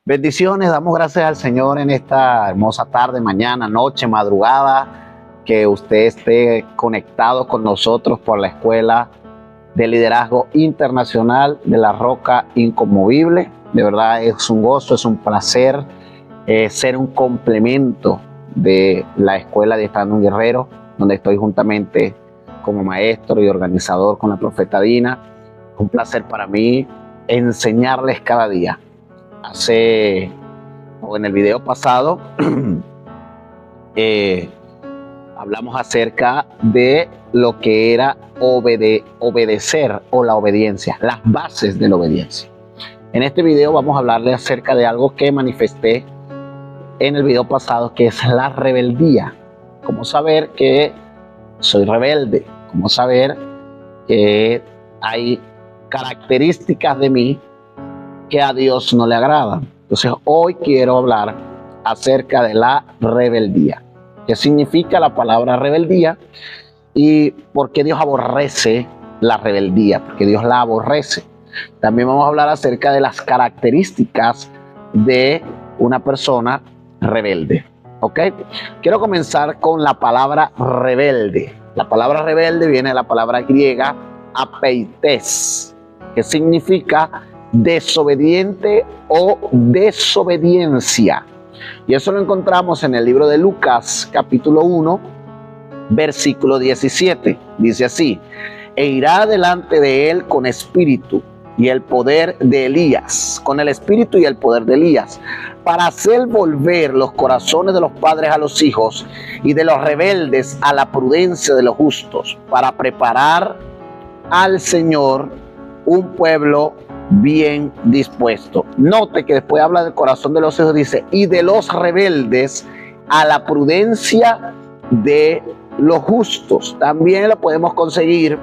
Bendiciones, damos gracias al Señor en esta hermosa tarde, mañana, noche, madrugada, que usted esté conectado con nosotros por la Escuela de Liderazgo Internacional de la Roca Inconmovible. De verdad es un gozo, es un placer ser un complemento de la Escuela de Estando un Guerrero, donde estoy juntamente como maestro y organizador con la profeta Dina. Es un placer para mí enseñarles cada día. En el video pasado hablamos acerca de lo que era obedecer o la obediencia, las bases de la obediencia. En este video vamos a hablarle acerca de algo que manifesté en el video pasado, que es la rebeldía. Cómo saber que soy rebelde, cómo saber que hay características de mí que a Dios no le agradan. Entonces hoy quiero hablar acerca de la rebeldía. ¿Qué significa la palabra rebeldía? Y por qué Dios aborrece la rebeldía, porque Dios la aborrece. También vamos a hablar acerca de las características de una persona rebelde. ¿Ok? Quiero comenzar con la palabra rebelde. La palabra rebelde viene de la palabra griega apeites, que significa desobediente o desobediencia. Y eso lo encontramos en el libro de Lucas, capítulo 1, versículo 17. Dice así: e irá delante de él con espíritu y el poder de Elías, con el espíritu y el poder de Elías, para hacer volver los corazones de los padres a los hijos y de los rebeldes a la prudencia de los justos, para preparar al Señor un pueblo bien dispuesto. Note que después habla del corazón de los hijos, dice, y de los rebeldes a la prudencia de los justos. También lo podemos conseguir,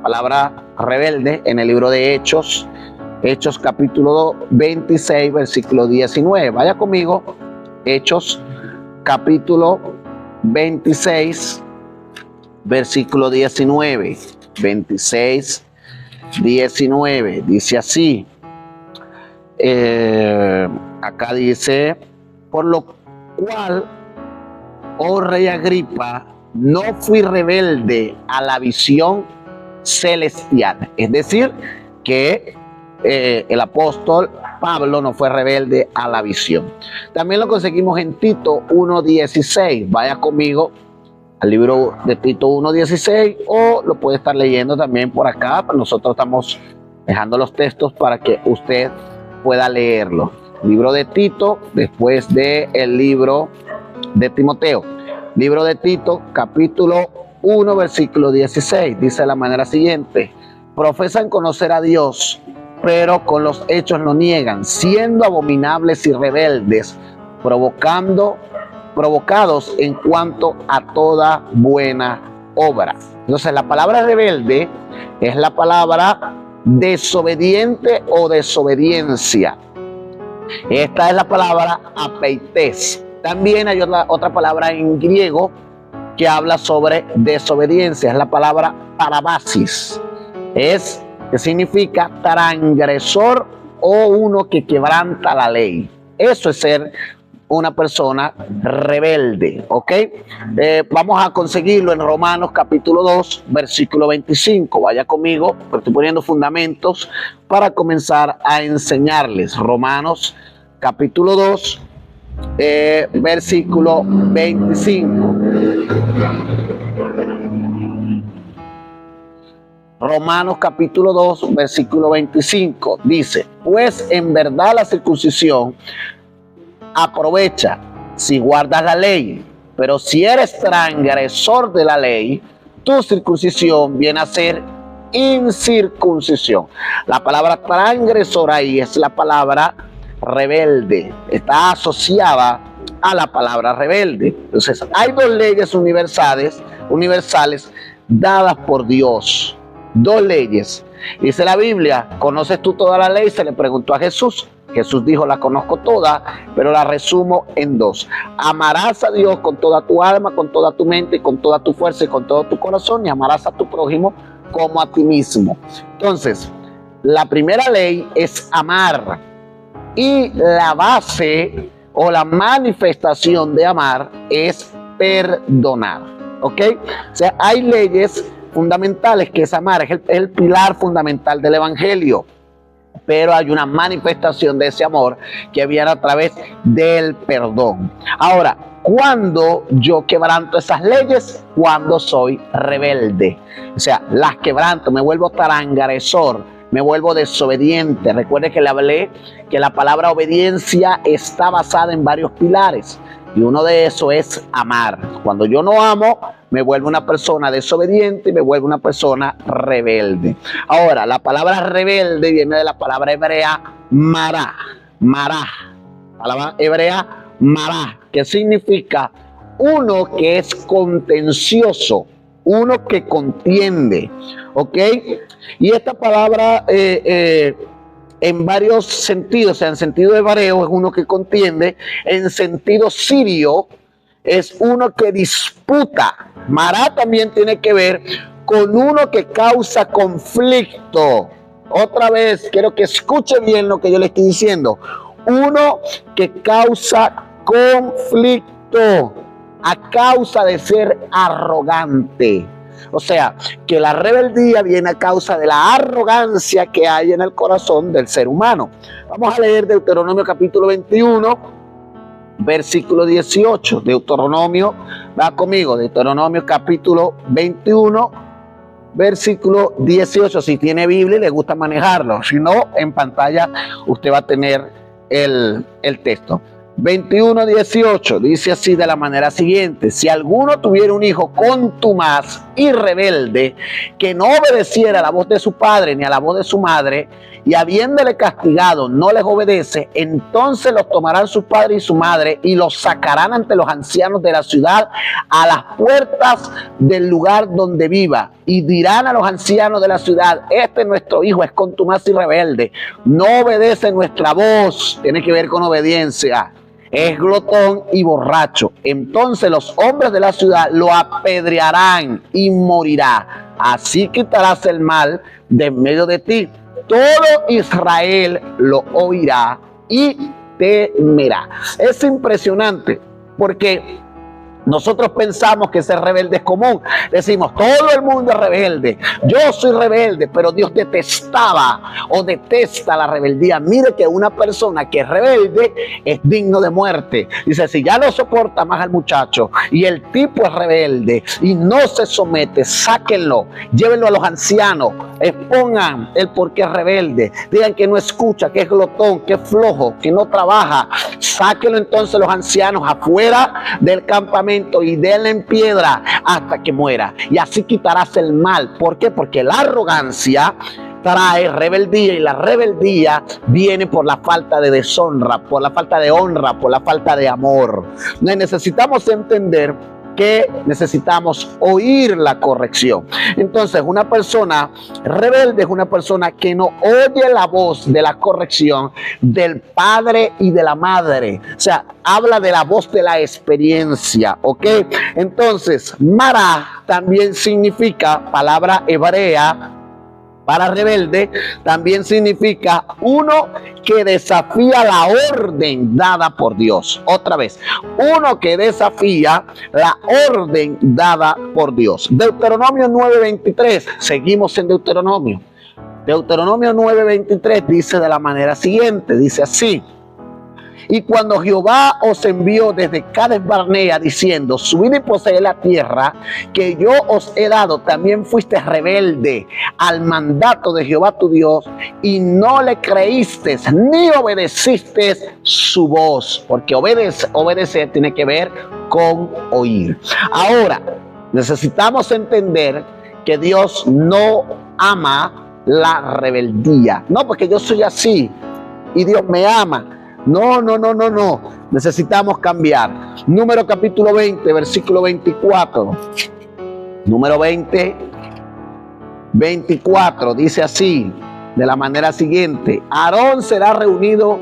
palabra rebelde, en el libro de Hechos, Hechos capítulo 26, versículo 19. Vaya conmigo, Hechos capítulo 26, versículo 19. 26, 19, dice así, acá dice, por lo cual, oh rey Agripa, no fui rebelde a la visión celestial. Es decir, que el apóstol Pablo no fue rebelde a la visión. También lo conseguimos en Tito 1:16. Vaya conmigo al libro de Tito 1:16, o lo puede estar leyendo también por acá. Nosotros estamos dejando los textos para que usted pueda leerlo. Libro de Tito, después del libro de Timoteo. Libro de Tito, capítulo 1, versículo 16. Dice de la manera siguiente: profesan conocer a Dios, pero con los hechos lo niegan, siendo abominables y rebeldes, provocados en cuanto a toda buena obra. Entonces la palabra rebelde es la palabra desobediente o desobediencia. Esta es la palabra apeites. También hay otra palabra en griego que habla sobre desobediencia, es la palabra parabasis, que significa transgresor o uno que quebranta la ley. Eso es ser una persona rebelde, ¿ok? Vamos a conseguirlo en Romanos capítulo 2, versículo 25. Vaya conmigo, porque estoy poniendo fundamentos para comenzar a enseñarles. Romanos capítulo 2, versículo 25. Romanos capítulo 2, versículo 25. Dice, pues en verdad la circuncisión aprovecha si guardas la ley, pero si eres transgresor de la ley, tu circuncisión viene a ser incircuncisión. La palabra transgresor ahí es la palabra rebelde, está asociada a la palabra rebelde. Entonces hay dos leyes universales dadas por Dios, dos leyes. Dice la Biblia, ¿conoces tú toda la ley? Se le preguntó a Jesús. Jesús dijo, la conozco toda, pero la resumo en dos. Amarás a Dios con toda tu alma, con toda tu mente, con toda tu fuerza y con todo tu corazón, y amarás a tu prójimo como a ti mismo. Entonces, la primera ley es amar. Y la base o la manifestación de amar es perdonar, ¿ok? O sea, hay leyes fundamentales que es amar, es el pilar fundamental del evangelio. Pero hay una manifestación de ese amor que viene a través del perdón. Ahora, cuando yo quebranto esas leyes, cuando soy rebelde, o sea, las quebranto, me vuelvo transgresor, me vuelvo desobediente. Recuerde que le hablé que la palabra obediencia está basada en varios pilares y uno de esos es amar. Cuando yo no amo, me vuelvo una persona desobediente y me vuelvo una persona rebelde. Ahora, la palabra rebelde viene de la palabra hebrea mará, mará, palabra hebrea mará, que significa uno que es contencioso, uno que contiende, ¿ok? Y esta palabra en varios sentidos, o sea, en sentido hebreo es uno que contiende, en sentido sirio es uno que disputa. Mará también tiene que ver con uno que causa conflicto. Otra vez, quiero que escuche bien lo que yo le estoy diciendo. Uno que causa conflicto a causa de ser arrogante. O sea, que la rebeldía viene a causa de la arrogancia que hay en el corazón del ser humano. Vamos a leer Deuteronomio capítulo 21, versículo 18. Deuteronomio, va conmigo, Deuteronomio capítulo 21, versículo 18. Si tiene Biblia y le gusta manejarlo, si no, en pantalla usted va a tener el texto. 21:18 dice así de la manera siguiente: si alguno tuviera un hijo contumaz y rebelde, que no obedeciera a la voz de su padre ni a la voz de su madre, y habiéndole castigado no les obedece, entonces los tomarán su padre y su madre y los sacarán ante los ancianos de la ciudad a las puertas del lugar donde viva, y dirán a los ancianos de la ciudad: este nuestro hijo es contumaz y rebelde, no obedece nuestra voz. Tiene que ver con obediencia. Es glotón y borracho. Entonces los hombres de la ciudad lo apedrearán y morirá. Así quitarás el mal de en medio de ti. Todo Israel lo oirá y temerá. Es impresionante porque nosotros pensamos que ser rebelde es común. Decimos, todo el mundo es rebelde. Yo soy rebelde, pero Dios detestaba o detesta la rebeldía. Mire que una persona que es rebelde es digno de muerte. Dice, si ya no soporta más al muchacho y el tipo es rebelde y no se somete, sáquenlo, llévenlo a los ancianos, expongan el por qué es rebelde, digan que no escucha, que es glotón, que es flojo, que no trabaja. Sáquenlo entonces los ancianos afuera del campamento y denle en piedra hasta que muera, y así quitarás el mal. ¿Por qué? Porque la arrogancia trae rebeldía, y la rebeldía viene por la falta de deshonra, por la falta de honra, por la falta de amor. Necesitamos entender que necesitamos oír la corrección. Entonces, una persona rebelde es una persona que no oye la voz de la corrección del padre y de la madre. O sea, habla de la voz de la experiencia, ¿ok? Entonces, mará también significa, palabra hebrea para rebelde, también significa uno que desafía la orden dada por Dios. Otra vez, uno que desafía la orden dada por Dios. Deuteronomio 9:23, seguimos en Deuteronomio. Deuteronomio 9:23 dice de la manera siguiente, dice así: y cuando Jehová os envió desde Cades Barnea diciendo, subid y poseed la tierra que yo os he dado, también fuiste rebelde al mandato de Jehová tu Dios y no le creíste ni obedeciste su voz. Porque obedecer tiene que ver con oír. Ahora, necesitamos entender que Dios no ama la rebeldía. No, porque yo soy así y Dios me ama. No. Necesitamos cambiar. Número capítulo 20, versículo 24. Número 20, 24. Dice así, de la manera siguiente: Aarón será reunido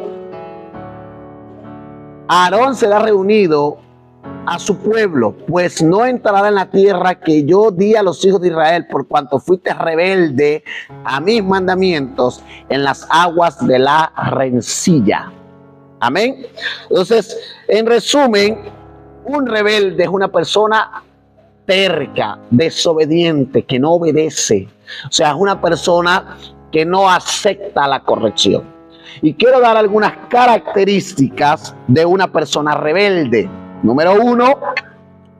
a su pueblo, pues no entrará en la tierra que yo di a los hijos de Israel, por cuanto fuiste rebelde a mis mandamientos en las aguas de la rencilla. Amén. Entonces, en resumen, un rebelde es una persona terca, desobediente, que no obedece. O sea, es una persona que no acepta la corrección. Y quiero dar algunas características de una persona rebelde. Número 1,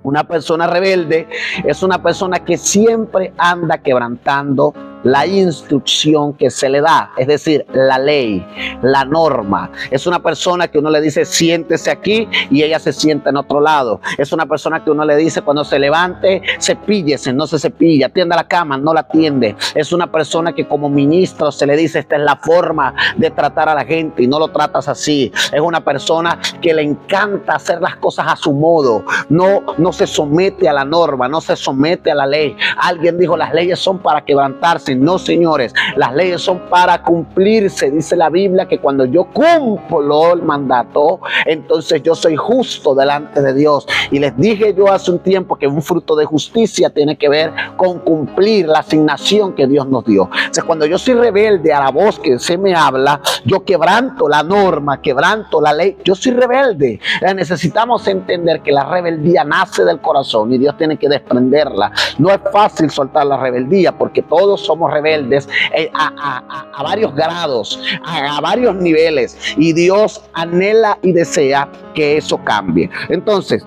una persona rebelde es una persona que siempre anda quebrantando la instrucción que se le da, es decir, la ley, la norma. Es una persona que uno le dice siéntese aquí y ella se sienta en otro lado. Es una persona que uno le dice cuando se levante cepíllese, no se cepilla, atienda la cama, no la atiende. Es una persona que como ministro se le dice esta es la forma de tratar a la gente y no lo tratas así. Es una persona que le encanta hacer las cosas a su modo, no se somete a la norma, no se somete a la ley. Alguien dijo las leyes son para quebrantarse. No, señores, las leyes son para cumplirse. Dice la Biblia que cuando yo cumplo el mandato, entonces yo soy justo delante de Dios. Y les dije yo hace un tiempo que un fruto de justicia tiene que ver con cumplir la asignación que Dios nos dio. O sea, cuando yo soy rebelde a la voz que se me habla, yo quebranto la norma, quebranto la ley, yo soy rebelde. Necesitamos entender que la rebeldía nace del corazón y Dios tiene que desprenderla. No es fácil soltar la rebeldía porque todos somos rebeldes a varios grados, a varios niveles, y Dios anhela y desea que eso cambie. Entonces,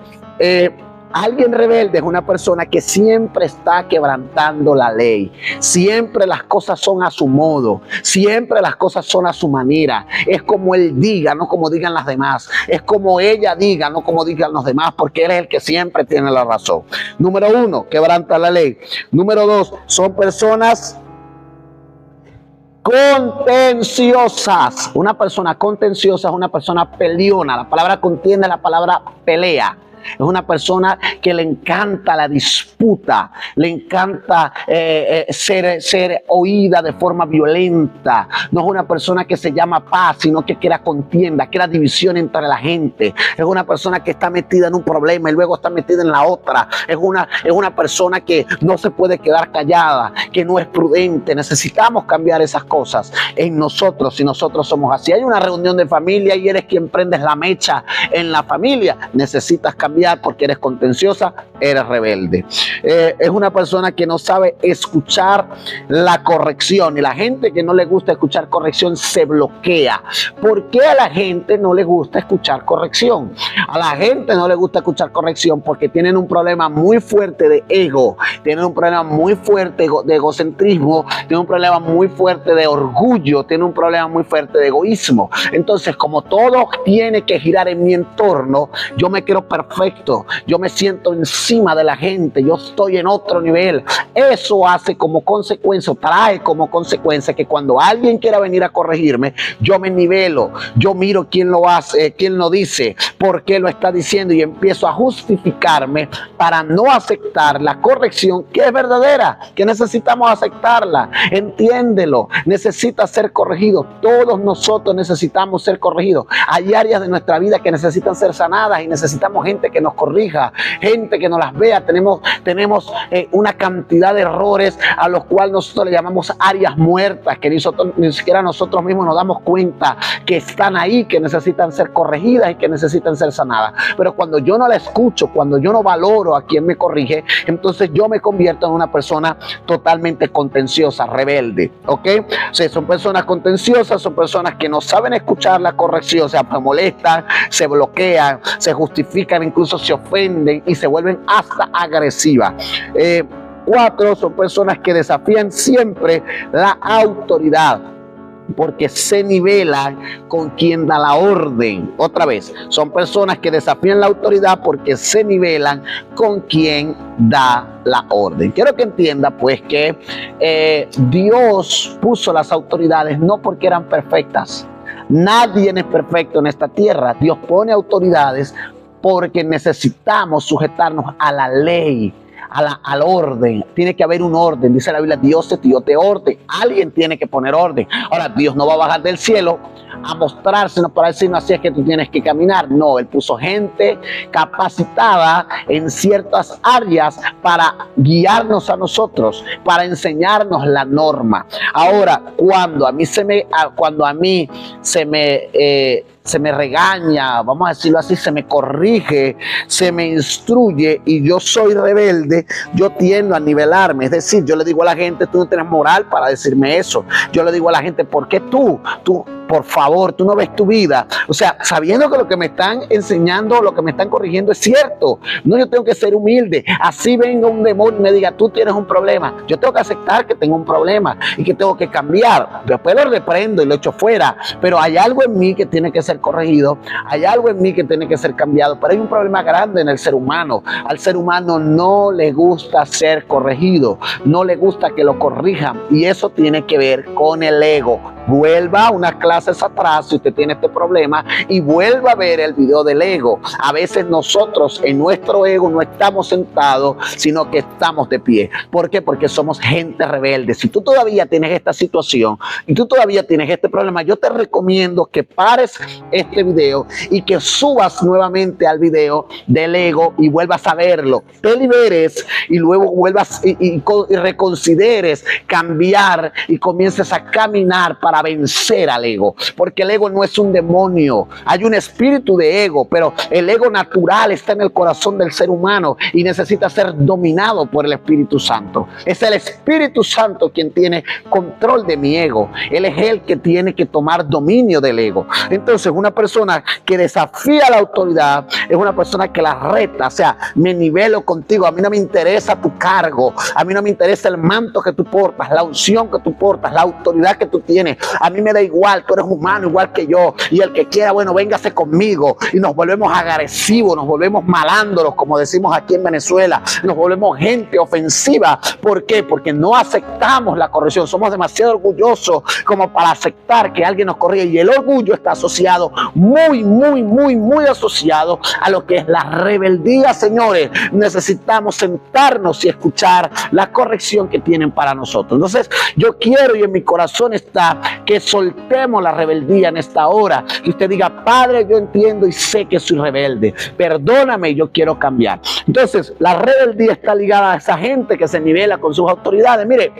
alguien rebelde es una persona que siempre está quebrantando la ley. Siempre las cosas son a su modo. Siempre las cosas son a su manera. Es como él diga, no como digan las demás. Es como ella diga, no como digan los demás, porque él es el que siempre tiene la razón. Número 1, quebranta la ley. Número 2, son personas contenciosas. Una persona contenciosa es una persona peleona. La palabra contienda es la palabra pelea. Es una persona que le encanta la disputa, le encanta ser oída de forma violenta. No es una persona que se llama paz, sino que quiera contienda, quiera división entre la gente. Es una persona que está metida en un problema y luego está metida en la otra. Es una persona que no se puede quedar callada, que no es prudente. Necesitamos cambiar esas cosas en nosotros si nosotros somos así. Hay una reunión de familia y eres quien prendes la mecha en la familia. Necesitas cambiar porque eres contenciosa, eres rebelde. Es una persona que no sabe escuchar la corrección, y la gente que no le gusta escuchar corrección se bloquea. ¿Por qué a la gente no le gusta escuchar corrección? A la gente no le gusta escuchar corrección porque tienen un problema muy fuerte de ego, tienen un problema muy fuerte de egocentrismo, tienen un problema muy fuerte de orgullo, tienen un problema muy fuerte de egoísmo. Entonces, como todo tiene que girar en mi entorno, yo me creo perfecto, yo me siento encima de la gente, yo estoy en otro nivel. Eso hace como consecuencia, trae como consecuencia que cuando alguien quiera venir a corregirme, yo me nivelo, yo miro quién lo hace, quién lo dice, por qué lo está diciendo, y empiezo a justificarme para no aceptar la corrección que es verdadera, que necesitamos aceptarla. Entiéndelo, necesita ser corregido. Todos nosotros necesitamos ser corregidos. Hay áreas de nuestra vida que necesitan ser sanadas y necesitamos gente que nos corrija, gente que nos las vea. Tenemos una cantidad de errores a los cuales nosotros le llamamos áreas muertas, que ni siquiera nosotros mismos nos damos cuenta que están ahí, que necesitan ser corregidas y que necesitan ser sanadas. Pero cuando yo no la escucho, cuando yo no valoro a quien me corrige, entonces yo me convierto en una persona totalmente contenciosa, rebelde, ¿ok? O sea, son personas contenciosas, son personas que no saben escuchar la corrección, o sea, se molestan, se bloquean, se justifican, incluso se ofenden y se vuelven hasta agresivas. 4, son personas que desafían siempre la autoridad, porque se nivelan con quien da la orden. Otra vez, son personas que desafían la autoridad porque se nivelan con quien da la orden. Quiero que entienda pues que Dios puso las autoridades no porque eran perfectas. Nadie es perfecto en esta tierra. Dios pone autoridades porque necesitamos sujetarnos a la ley, al orden. Tiene que haber un orden. Dice la Biblia, Dios te dio orden. Alguien tiene que poner orden. Ahora, Dios no va a bajar del cielo a mostrársenos para decirnos así es que tú tienes que caminar. No, Él puso gente capacitada en ciertas áreas para guiarnos a nosotros, para enseñarnos la norma. Ahora, cuando a mí se me regaña, vamos a decirlo así, se me corrige, se me instruye y yo soy rebelde, yo tiendo a nivelarme. Es decir, yo le digo a la gente, tú no tienes moral para decirme eso. Yo le digo a la gente, ¿por qué tú, por favor, tú no ves tu vida? O sea, sabiendo que lo que me están enseñando, lo que me están corrigiendo es cierto. No, yo tengo que ser humilde. Así venga un demonio y me diga, tú tienes un problema. Yo tengo que aceptar que tengo un problema y que tengo que cambiar. Después lo reprendo y lo echo fuera. Pero hay algo en mí que tiene que ser corregido. Hay algo en mí que tiene que ser cambiado. Pero hay un problema grande en el ser humano. Al ser humano no le gusta ser corregido. No le gusta que lo corrijan. Y eso tiene que ver con el ego. Vuelva a unas clases atrás si usted tiene este problema y vuelva a ver el video del ego. A veces nosotros en nuestro ego no estamos sentados, sino que estamos de pie. ¿Por qué? Porque somos gente rebelde. Si tú todavía tienes esta situación y tú todavía tienes este problema, yo te recomiendo que pares este video y que subas nuevamente al video del ego y vuelvas a verlo. Te liberes y luego vuelvas y reconsideres cambiar y comiences a caminar para vencer al ego, porque el ego no es un demonio. Hay un espíritu de ego, pero el ego natural está en el corazón del ser humano y necesita ser dominado por el Espíritu Santo. Es el Espíritu Santo quien tiene control de mi ego. Él es el que tiene que tomar dominio del ego. Entonces, una persona que desafía la autoridad es una persona que la reta. O sea, me nivelo contigo. A mí no me interesa tu cargo, a mí no me interesa el manto que tú portas, la unción que tú portas, la autoridad que tú tienes. A mí me da igual, tú eres humano igual que yo, y el que quiera, bueno, véngase conmigo. Y nos volvemos agresivos, nos volvemos malandros, como decimos aquí en Venezuela, nos volvemos gente ofensiva. ¿Por qué? Porque no aceptamos la corrección, somos demasiado orgullosos como para aceptar que alguien nos corrija, y el orgullo está asociado, muy asociado a lo que es la rebeldía. Señores, necesitamos sentarnos y escuchar la corrección que tienen para nosotros. Entonces, yo quiero, y en mi corazón está, que soltemos la rebeldía en esta hora. Que usted diga, Padre, yo entiendo y sé que soy rebelde. Perdóname, yo quiero cambiar. Entonces, la rebeldía está ligada a esa gente que se nivela con sus autoridades. Mire,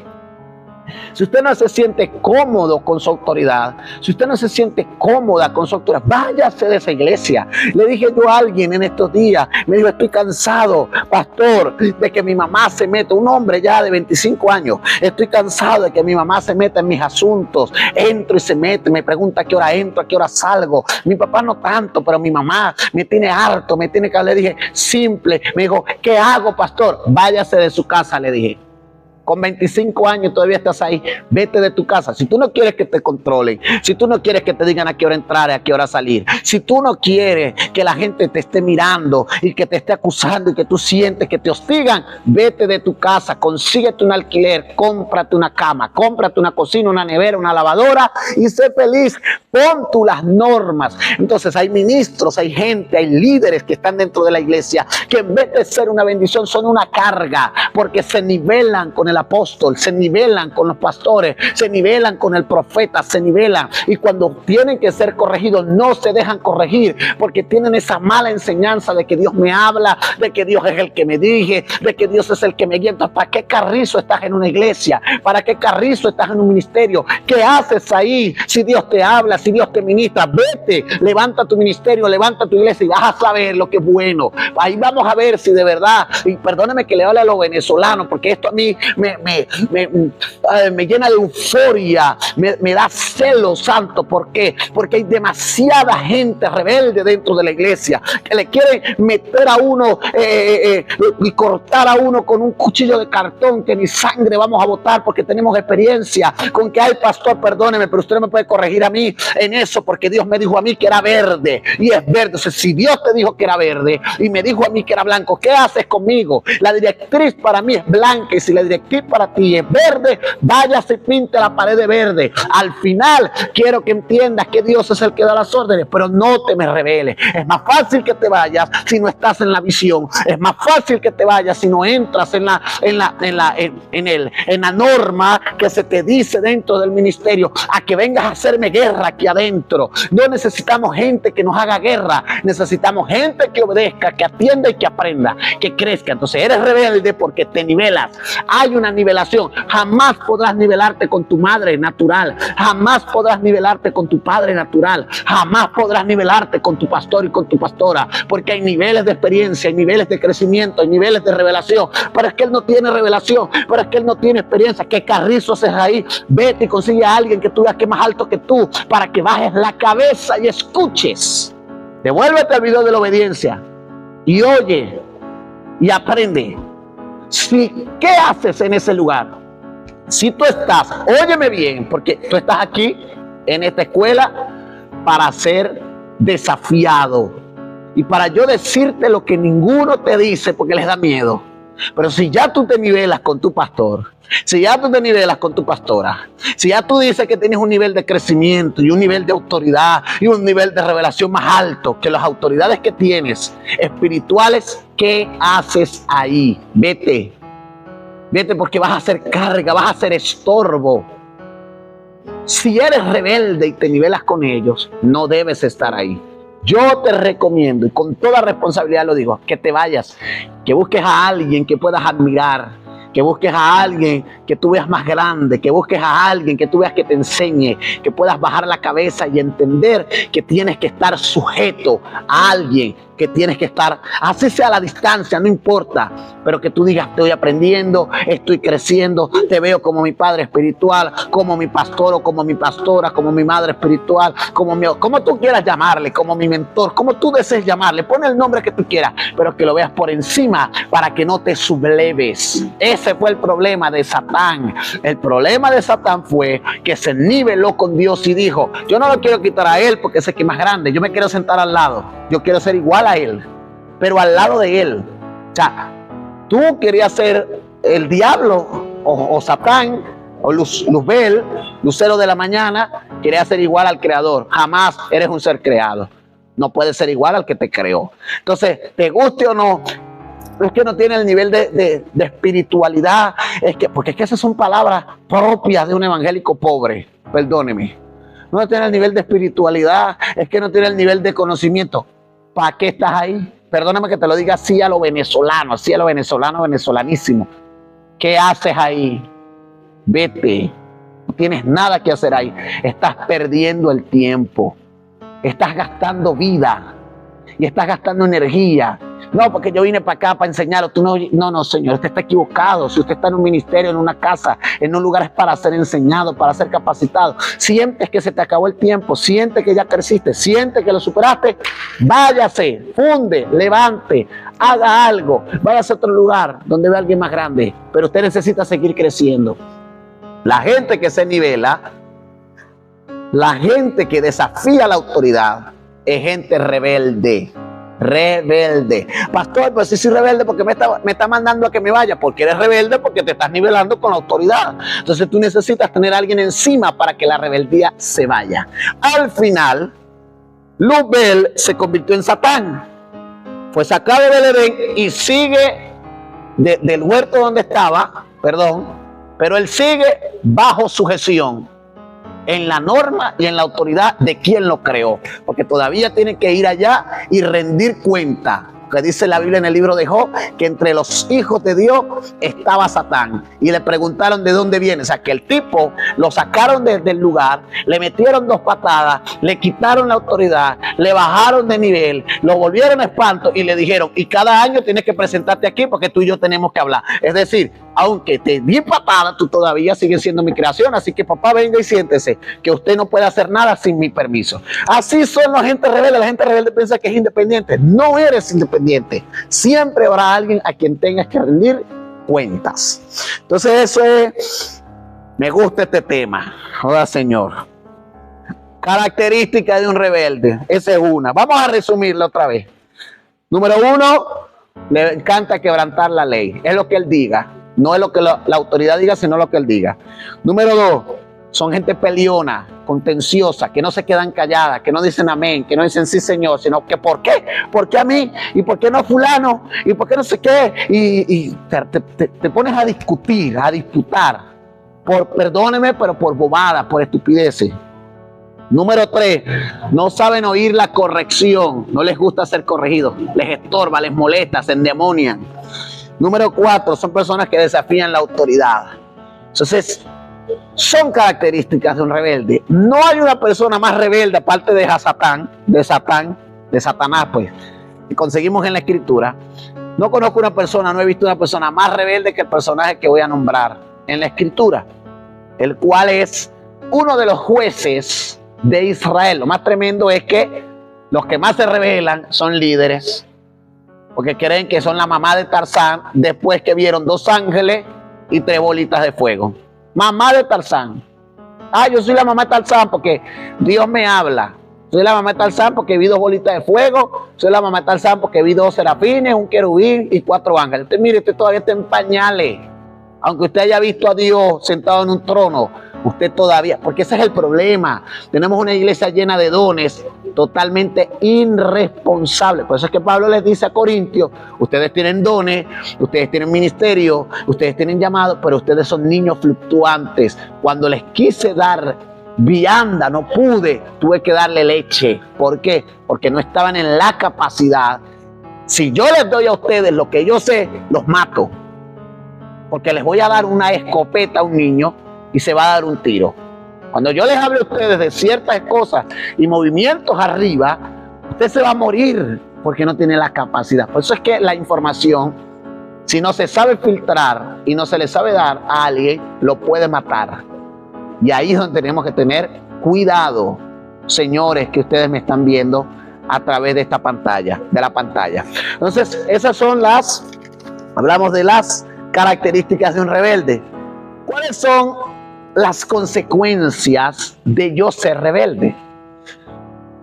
si usted no se siente cómodo con su autoridad, si usted no se siente cómoda con su autoridad, váyase de esa iglesia. Le dije yo a alguien en estos días, me dijo, estoy cansado, pastor, de que mi mamá se meta, un hombre ya de 25 años, estoy cansado de que mi mamá se meta en mis asuntos. Entro y se mete, me pregunta a qué hora entro, a qué hora salgo. Mi papá no tanto, pero mi mamá me tiene harto, me tiene que... Le dije, simple. Me dijo, ¿qué hago, pastor? Váyase de su casa, le dije. Con 25 años todavía estás ahí, vete de tu casa. Si tú no quieres que te controlen, si tú no quieres que te digan a qué hora entrar y a qué hora salir, si tú no quieres que la gente te esté mirando y que te esté acusando y que tú sientes que te hostigan, vete de tu casa, consíguete un alquiler, cómprate una cama, cómprate una cocina, una nevera, una lavadora y sé feliz. Pon tú las normas. Entonces hay ministros, hay gente, hay líderes que están dentro de la iglesia que en vez de ser una bendición son una carga, porque se nivelan con el apóstol, se nivelan con los pastores, se nivelan con el profeta, se nivelan, y cuando tienen que ser corregidos no se dejan corregir porque tienen esa mala enseñanza de que Dios me habla, de que Dios es el que me dirige, de que Dios es el que me guía. Entonces, ¿para qué carrizo estás en una iglesia? ¿Para qué carrizo estás en un ministerio? ¿Qué haces ahí? Si Dios te habla, si Dios te ministra, vete, levanta tu ministerio, levanta tu iglesia y vas a saber lo que es bueno. Ahí vamos a ver si de verdad, y perdóneme que le hable a los venezolanos, porque esto a mí me llena de euforia, me da celo, santo. ¿Por qué? Porque hay demasiada gente rebelde dentro de la iglesia que le quieren meter a uno y cortar a uno con un cuchillo de cartón, que ni sangre vamos a botar porque tenemos experiencia con que, ay, pastor, perdóneme, pero usted no me puede corregir a mí en eso porque Dios me dijo a mí que era verde y es verde. Entonces, si Dios te dijo que era verde y me dijo a mí que era blanco, ¿qué haces conmigo? La directriz para mí es blanca, y si la directriz para ti es verde, váyase y pinte la pared de verde. Al final quiero que entiendas que Dios es el que da las órdenes, pero no te me rebeles. Es más fácil que te vayas si no estás en la visión, es más fácil que te vayas si no entras en la norma que se te dice dentro del ministerio, a que vengas a hacerme guerra aquí aquí adentro. No necesitamos gente que nos haga guerra. Necesitamos gente que obedezca, que atienda y que aprenda, que crezca. Entonces eres rebelde porque te nivelas. Hay una nivelación. Jamás podrás nivelarte con tu madre natural. Jamás podrás nivelarte con tu padre natural. Jamás podrás nivelarte con tu pastor y con tu pastora. Porque hay niveles de experiencia, hay niveles de crecimiento, hay niveles de revelación. Pero es que él no tiene revelación. Pero es que él no tiene experiencia. ¿Qué carrizo haces ahí? Vete y consigue a alguien que tú veas que es más alto que tú, para que bajes la cabeza y escuches. Devuélvete al video de la obediencia y oye y aprende. ¿Qué haces en ese lugar? Si tú estás, óyeme bien, porque tú estás aquí en esta escuela para ser desafiado y para yo decirte lo que ninguno te dice porque les da miedo. Pero si ya tú te nivelas con tu pastor, si ya tú te nivelas con tu pastora, si ya tú dices que tienes un nivel de crecimiento y un nivel de autoridad y un nivel de revelación más alto que las autoridades que tienes espirituales, ¿qué haces ahí? Vete. Vete, porque vas a hacer carga, vas a hacer estorbo. Si eres rebelde y te nivelas con ellos, no debes estar ahí. Yo te recomiendo, y con toda responsabilidad lo digo, que te vayas, que busques a alguien que puedas admirar, que busques a alguien que tú veas más grande, que busques a alguien que tú veas que te enseñe, que puedas bajar la cabeza y entender que tienes que estar sujeto a alguien, que tienes que estar, así sea a la distancia, no importa, pero que tú digas, estoy aprendiendo, estoy creciendo, te veo como mi padre espiritual, como mi pastor o como mi pastora, como mi madre espiritual, como tú quieras llamarle, como mi mentor, como tú desees llamarle, pon el nombre que tú quieras, pero que lo veas por encima para que no te subleves. Ese fue el problema de Satán. El problema de Satán fue que se niveló con Dios y dijo, yo no lo quiero quitar a él porque sé que es más grande, yo me quiero sentar al lado, yo quiero ser igual a él, pero al lado de él. O sea, tú querías ser el diablo o Satán o Luzbel, lucero de la mañana, querías ser igual al creador. Jamás eres un ser creado. No puedes ser igual al que te creó. Entonces, te guste o no, es que no tiene el nivel de espiritualidad, porque es que esas son palabras propias de un evangélico pobre, perdóneme. No tiene el nivel de espiritualidad, es que no tiene el nivel de conocimiento. ¿Para qué estás ahí? Perdóname que te lo diga así a lo venezolano, venezolanísimo. ¿Qué haces ahí? Vete. No tienes nada que hacer ahí. Estás perdiendo el tiempo. Estás gastando vida. Y estás gastando energía. No, porque yo vine para acá para enseñarlo. Tú no, señor, usted está equivocado. Si usted está en un ministerio, en una casa, en un lugar, es para ser enseñado, para ser capacitado. Sientes que se te acabó el tiempo, sientes que ya creciste, sientes que lo superaste, váyase, funde, levante, haga algo, váyase a otro lugar donde vea a alguien más grande. Pero usted necesita seguir creciendo. La gente que se nivela, la gente que desafía la autoridad, es gente rebelde. Rebelde. Pastor, pues si soy rebelde porque me está mandando a que me vaya. Porque eres rebelde, porque te estás nivelando con la autoridad. Entonces tú necesitas tener a alguien encima para que la rebeldía se vaya. Al final, Luzbel se convirtió en Satán. Fue sacado del Edén y sigue del huerto donde estaba, pero él sigue bajo sujeción en la norma y en la autoridad de quien lo creó, porque todavía tiene que ir allá y rendir cuenta. Que dice la Biblia en el libro de Job, que entre los hijos de Dios estaba Satán, y le preguntaron de dónde viene. O sea, que el tipo lo sacaron del lugar, le metieron 2 patadas, le quitaron la autoridad, le bajaron de nivel, lo volvieron a espanto y le dijeron, y cada año tienes que presentarte aquí porque tú y yo tenemos que hablar. Es decir, aunque te di patada, tú todavía sigues siendo mi creación, así que papá, venga y siéntese, que usted no puede hacer nada sin mi permiso. Así son la gente rebelde piensa que es independiente. No eres independiente, siempre habrá alguien a quien tengas que rendir cuentas. Entonces eso es, me gusta este tema. Joda, Señor. Característica de un rebelde, esa es una. Vamos a resumirla otra vez. Número 1, le encanta quebrantar la ley, es lo que él diga. No es lo que la autoridad diga, sino lo que él diga. Número 2, son gente peleona, contenciosa, que no se quedan calladas, que no dicen amén, que no dicen sí señor, sino que ¿por qué? ¿Por qué a mí? ¿Y por qué no a fulano? ¿Y por qué no sé qué? Y te pones a discutir, a disputar, perdóneme, pero por bobadas, por estupideces. Número 3, no saben oír la corrección, no les gusta ser corregidos, les estorba, les molesta, se endemonian. Número 4, son personas que desafían la autoridad. Entonces, son características de un rebelde. No hay una persona más rebelde aparte de Satanás, pues, que conseguimos en la Escritura. No conozco una persona, no he visto una persona más rebelde que el personaje que voy a nombrar en la Escritura, el cual es uno de los jueces de Israel. Lo más tremendo es que los que más se rebelan son líderes, porque creen que son la mamá de Tarzán después que vieron 2 ángeles y 3 bolitas de fuego. Mamá de Tarzán. Yo soy la mamá de Tarzán porque Dios me habla. Soy la mamá de Tarzán porque vi 2 bolitas de fuego. Soy la mamá de Tarzán porque vi 2 serafines, un querubín y 4 ángeles. Usted mire, usted todavía está en pañales. Aunque usted haya visto a Dios sentado en un trono, usted todavía, porque ese es el problema. Tenemos una iglesia llena de dones totalmente irresponsables. Por eso es que Pablo les dice a Corintios, ustedes tienen dones, ustedes tienen ministerio, ustedes tienen llamado, pero ustedes son niños fluctuantes. Cuando les quise dar vianda, no pude, tuve que darle leche. ¿Por qué? Porque no estaban en la capacidad. Si yo les doy a ustedes lo que yo sé, los mato. Porque les voy a dar una escopeta a un niño y se va a dar un tiro. Cuando yo les hable a ustedes de ciertas cosas y movimientos arriba, usted se va a morir porque no tiene la capacidad. Por eso es que la información, si no se sabe filtrar y no se le sabe dar a alguien, lo puede matar. Y ahí es donde tenemos que tener cuidado, señores, que ustedes me están viendo a través de esta pantalla, de la pantalla. Entonces, esas son hablamos de las características de un rebelde. ¿Cuáles son las consecuencias de yo ser rebelde?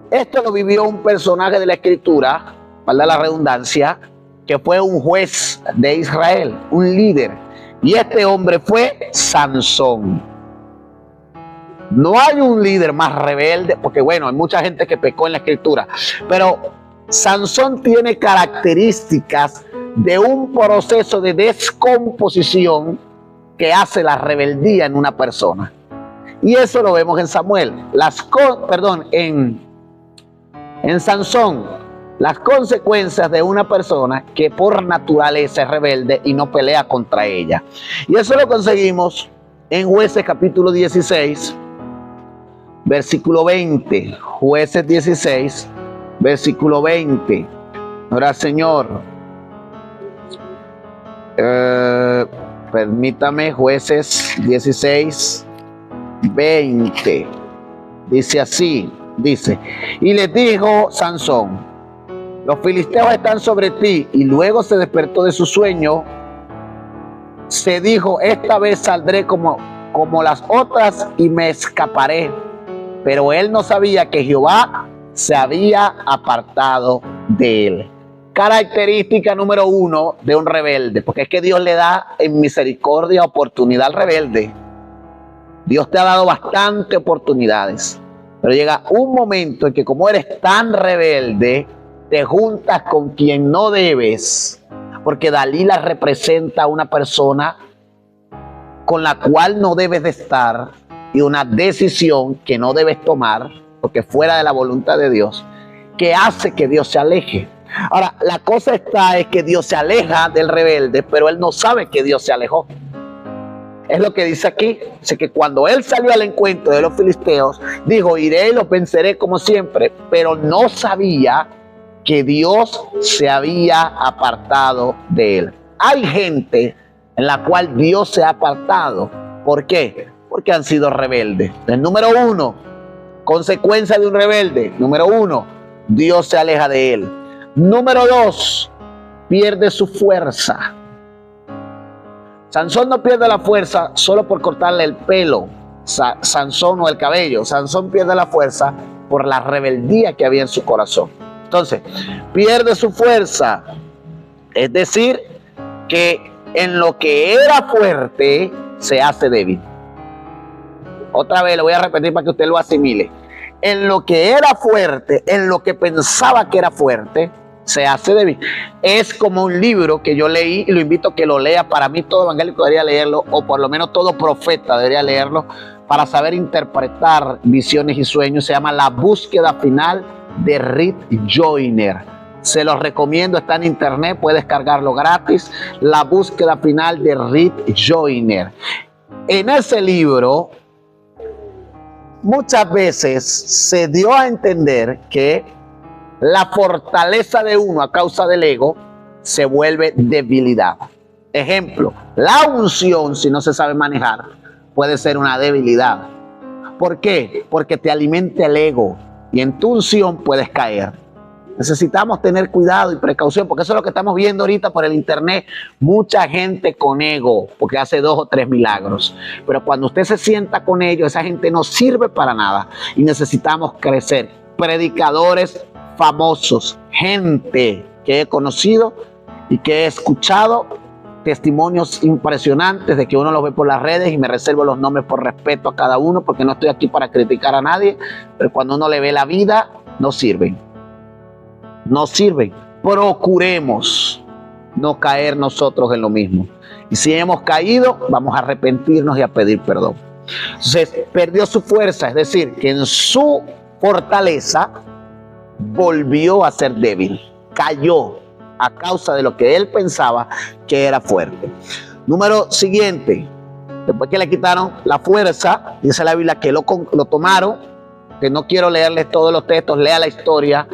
Esto lo vivió un personaje de la Escritura, valga la redundancia, que fue un juez de Israel, un líder. Y este hombre fue Sansón. No hay un líder más rebelde, porque bueno, hay mucha gente que pecó en la Escritura, pero Sansón tiene características de un proceso de descomposición que hace la rebeldía en una persona. Y eso lo vemos en Samuel. En Sansón, las consecuencias de una persona que por naturaleza es rebelde y no pelea contra ella. Y eso lo conseguimos en Jueces capítulo 16, versículo 20. Jueces 16, versículo 20. Ahora, Señor. Permítame, Jueces 16, 20. Dice así, y le dijo Sansón, los filisteos están sobre ti. Y luego se despertó de su sueño, se dijo, esta vez saldré como las otras y me escaparé. Pero él no sabía que Jehová se había apartado de él. Característica número 1 de un rebelde, porque es que Dios le da en misericordia oportunidad al rebelde. Dios te ha dado bastantes oportunidades, pero llega un momento en que como eres tan rebelde, te juntas con quien no debes, porque Dalila representa a una persona con la cual no debes de estar y una decisión que no debes tomar, porque fuera de la voluntad de Dios, que hace que Dios se aleje. Ahora, la cosa es que Dios se aleja del rebelde, pero él no sabe que Dios se alejó. Es lo que dice aquí. Dice que cuando él salió al encuentro de los filisteos, dijo, iré y los venceré como siempre, pero no sabía que Dios se había apartado de él. Hay gente en la cual Dios se ha apartado. ¿Por qué? Porque han sido rebeldes. El número 1, consecuencia de un rebelde. Número 1, Dios se aleja de él. Número 2, pierde su fuerza. Sansón no pierde la fuerza solo por cortarle el pelo, Sansón o el cabello. Sansón pierde la fuerza por la rebeldía que había en su corazón. Entonces, pierde su fuerza. Es decir, que en lo que era fuerte se hace débil. Otra vez lo voy a repetir para que usted lo asimile. En lo que era fuerte, en lo que pensaba que era fuerte, se hace débil. Es como un libro que yo leí y lo invito a que lo lea. Para mí todo evangélico debería leerlo, o por lo menos todo profeta debería leerlo, para saber interpretar visiones y sueños. Se llama La búsqueda final de Rick Joyner. Se los recomiendo, está en internet, puede descargarlo gratis. La búsqueda final de Rick Joyner. En ese libro, muchas veces se dio a entender que la fortaleza de uno a causa del ego se vuelve debilidad. Ejemplo, la unción, si no se sabe manejar, puede ser una debilidad. ¿Por qué? Porque te alimenta el ego y en tu unción puedes caer. Necesitamos tener cuidado y precaución, porque eso es lo que estamos viendo ahorita por el internet. Mucha gente con ego, porque hace 2 o 3 milagros. Pero cuando usted se sienta con ellos, esa gente no sirve para nada. Y necesitamos crecer. Predicadores famosos, gente que he conocido y que he escuchado testimonios impresionantes de que uno los ve por las redes, y me reservo los nombres por respeto a cada uno, porque no estoy aquí para criticar a nadie, pero cuando uno le ve la vida, no sirven. No sirven. Procuremos no caer nosotros en lo mismo. Y si hemos caído, vamos a arrepentirnos y a pedir perdón. Entonces, perdió su fuerza, es decir, que en su fortaleza volvió a ser débil. Cayó a causa de lo que él pensaba que era fuerte. Número siguiente. Después que le quitaron la fuerza, dice la Biblia que lo tomaron, que no quiero leerles todos los textos, lea la historia.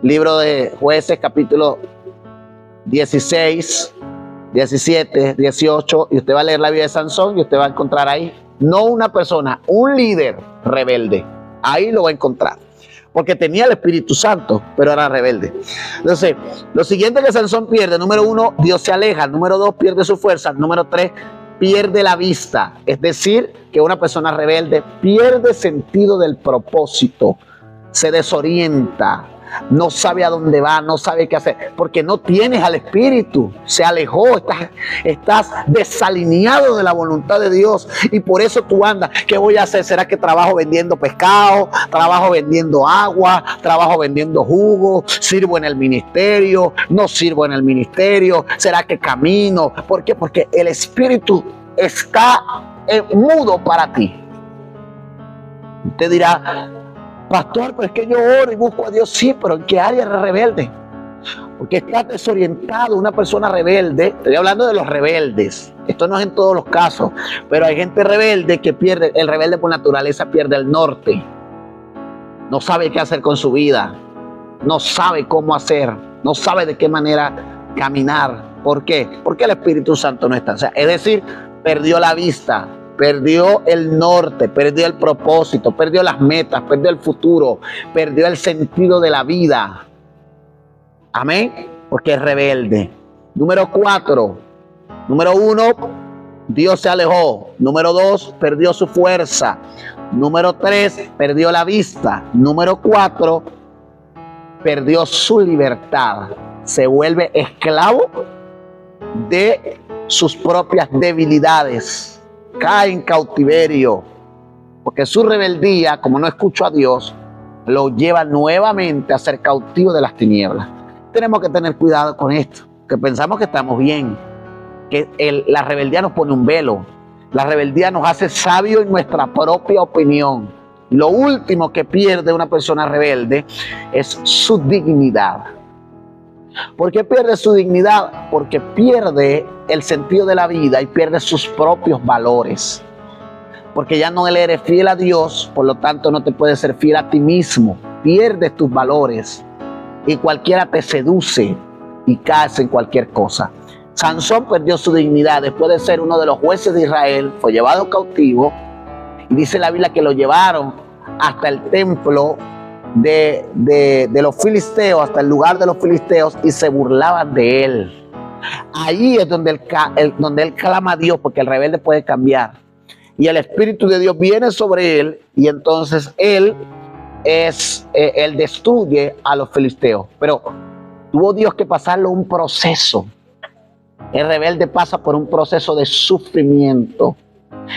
Libro de Jueces, capítulo 16, 17, 18, y usted va a leer la vida de Sansón y usted va a encontrar ahí, no una persona, un líder rebelde. Ahí lo va a encontrar, porque tenía el Espíritu Santo, pero era rebelde. Entonces, lo siguiente que Sansón pierde: número 1, Dios se aleja; número 2, pierde su fuerza; número 3, pierde la vista. Es decir, que una persona rebelde pierde sentido del propósito, se desorienta, no sabe a dónde va, no sabe qué hacer, porque no tienes al Espíritu, se alejó, estás desalineado de la voluntad de Dios, y por eso tú andas. ¿Qué voy a hacer? ¿Será que trabajo vendiendo pescado? ¿Trabajo vendiendo agua? ¿Trabajo vendiendo jugo? ¿Sirvo en el ministerio? ¿No sirvo en el ministerio? ¿Será que camino? ¿Por qué? Porque el Espíritu está mudo para ti. Usted dirá: pastor, pero es que yo oro y busco a Dios. Sí, pero ¿en qué área eres rebelde? Porque estás desorientado. Una persona rebelde, estoy hablando de los rebeldes, esto no es en todos los casos, pero hay gente rebelde que pierde, el rebelde por naturaleza pierde el norte, no sabe qué hacer con su vida, no sabe cómo hacer, no sabe de qué manera caminar. ¿Por qué? Porque el Espíritu Santo no está. O sea, es decir, perdió la vista, perdió el norte, perdió el propósito, perdió las metas, perdió el futuro, perdió el sentido de la vida. Amén, porque es rebelde. Número 4. Número 1, Dios se alejó. Número 2, perdió su fuerza. Número 3, perdió la vista. Número 4, perdió su libertad. Se vuelve esclavo de sus propias debilidades. Cae en cautiverio, porque su rebeldía, como no escuchó a Dios, lo lleva nuevamente a ser cautivo de las tinieblas. Tenemos que tener cuidado con esto, que pensamos que estamos bien, que la rebeldía nos pone un velo, la rebeldía nos hace sabios en nuestra propia opinión. Lo último que pierde una persona rebelde es su dignidad. ¿Por qué pierde su dignidad? Porque pierde el sentido de la vida y pierde sus propios valores. Porque ya no le eres fiel a Dios, por lo tanto no te puedes ser fiel a ti mismo. Pierdes tus valores y cualquiera te seduce y caes en cualquier cosa. Sansón perdió su dignidad después de ser uno de los jueces de Israel, fue llevado cautivo, y dice la Biblia que lo llevaron hasta el templo de los filisteos, hasta el lugar de los filisteos, y se burlaban de él. Ahí es donde él clama a Dios, porque el rebelde puede cambiar, y el Espíritu de Dios viene sobre él, y entonces él destruye a los filisteos. Pero tuvo Dios que pasarlo un proceso. El rebelde pasa por un proceso de sufrimiento,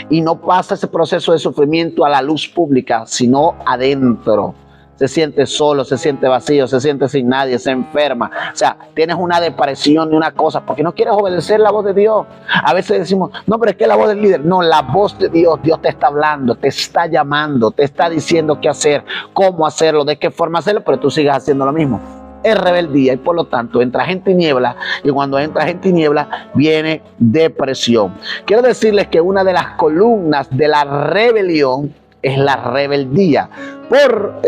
y no pasa ese proceso de sufrimiento a la luz pública, sino adentro. se siente solo, se siente vacío, se siente sin nadie, se enferma. O sea, tienes una depresión y una cosa, porque no quieres obedecer la voz de Dios. A veces decimos, no, pero es que la voz del líder. No, la voz de Dios, Dios te está hablando, te está llamando, te está diciendo qué hacer, cómo hacerlo, de qué forma hacerlo, pero tú sigues haciendo lo mismo. Es rebeldía y por lo tanto entras en tinieblas, y cuando entras en tinieblas viene depresión. Quiero decirles que una de las columnas de la rebelión es la rebeldía. Por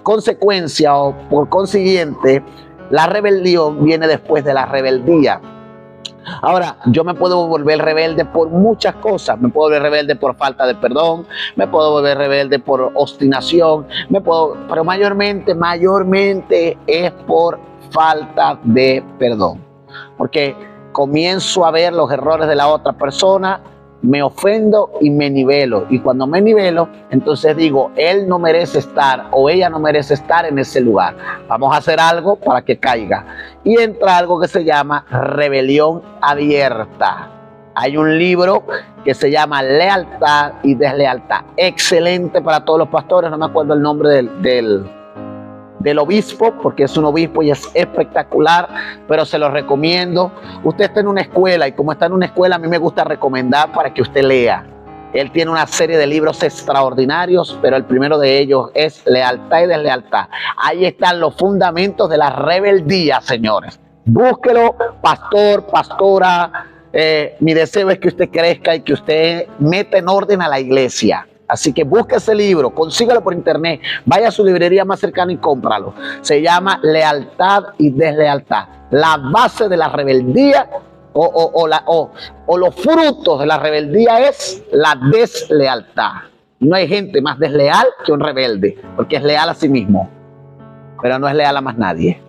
consecuencia o por consiguiente, la rebelión viene después de la rebeldía. Ahora, yo me puedo volver rebelde por muchas cosas. Me puedo volver rebelde por falta de perdón, me puedo volver rebelde por obstinación, pero mayormente es por falta de perdón. Porque comienzo a ver los errores de la otra persona, me ofendo y me nivelo. Y cuando me nivelo, entonces digo, él no merece estar o ella no merece estar en ese lugar. Vamos a hacer algo para que caiga. Y entra algo que se llama rebelión abierta. Hay un libro que se llama Lealtad y Deslealtad. Excelente para todos los pastores. No me acuerdo el nombre del obispo, porque es un obispo y es espectacular, pero se lo recomiendo. Usted está en una escuela y como está en una escuela, a mí me gusta recomendar para que usted lea. Él tiene una serie de libros extraordinarios, pero el primero de ellos es Lealtad y Deslealtad. Ahí están los fundamentos de la rebeldía, señores. Búsquelo, pastor, pastora. Mi deseo es que usted crezca y que usted meta en orden a la iglesia. Así que busque ese libro, consígalo por internet, vaya a su librería más cercana y cómpralo. Se llama Lealtad y Deslealtad. La base de la rebeldía o los frutos de la rebeldía es la deslealtad. No hay gente más desleal que un rebelde, porque es leal a sí mismo, pero no es leal a más nadie.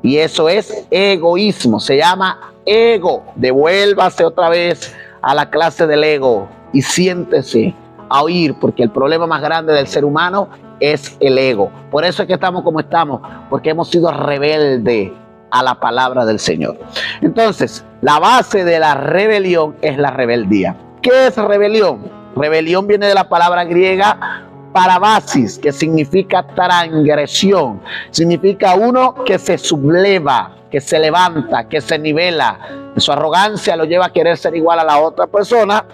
Y eso es egoísmo, se llama ego. Devuélvase otra vez a la clase del ego y siéntese a oír, porque el problema más grande del ser humano es el ego. Por eso es que estamos como estamos, porque hemos sido rebeldes a la palabra del Señor. Entonces, la base de la rebelión es la rebeldía. ¿Qué es rebelión? Rebelión viene de la palabra griega parabasis, que significa transgresión. Significa uno que se subleva, que se levanta, que se nivela. Su arrogancia lo lleva a querer ser igual a la otra persona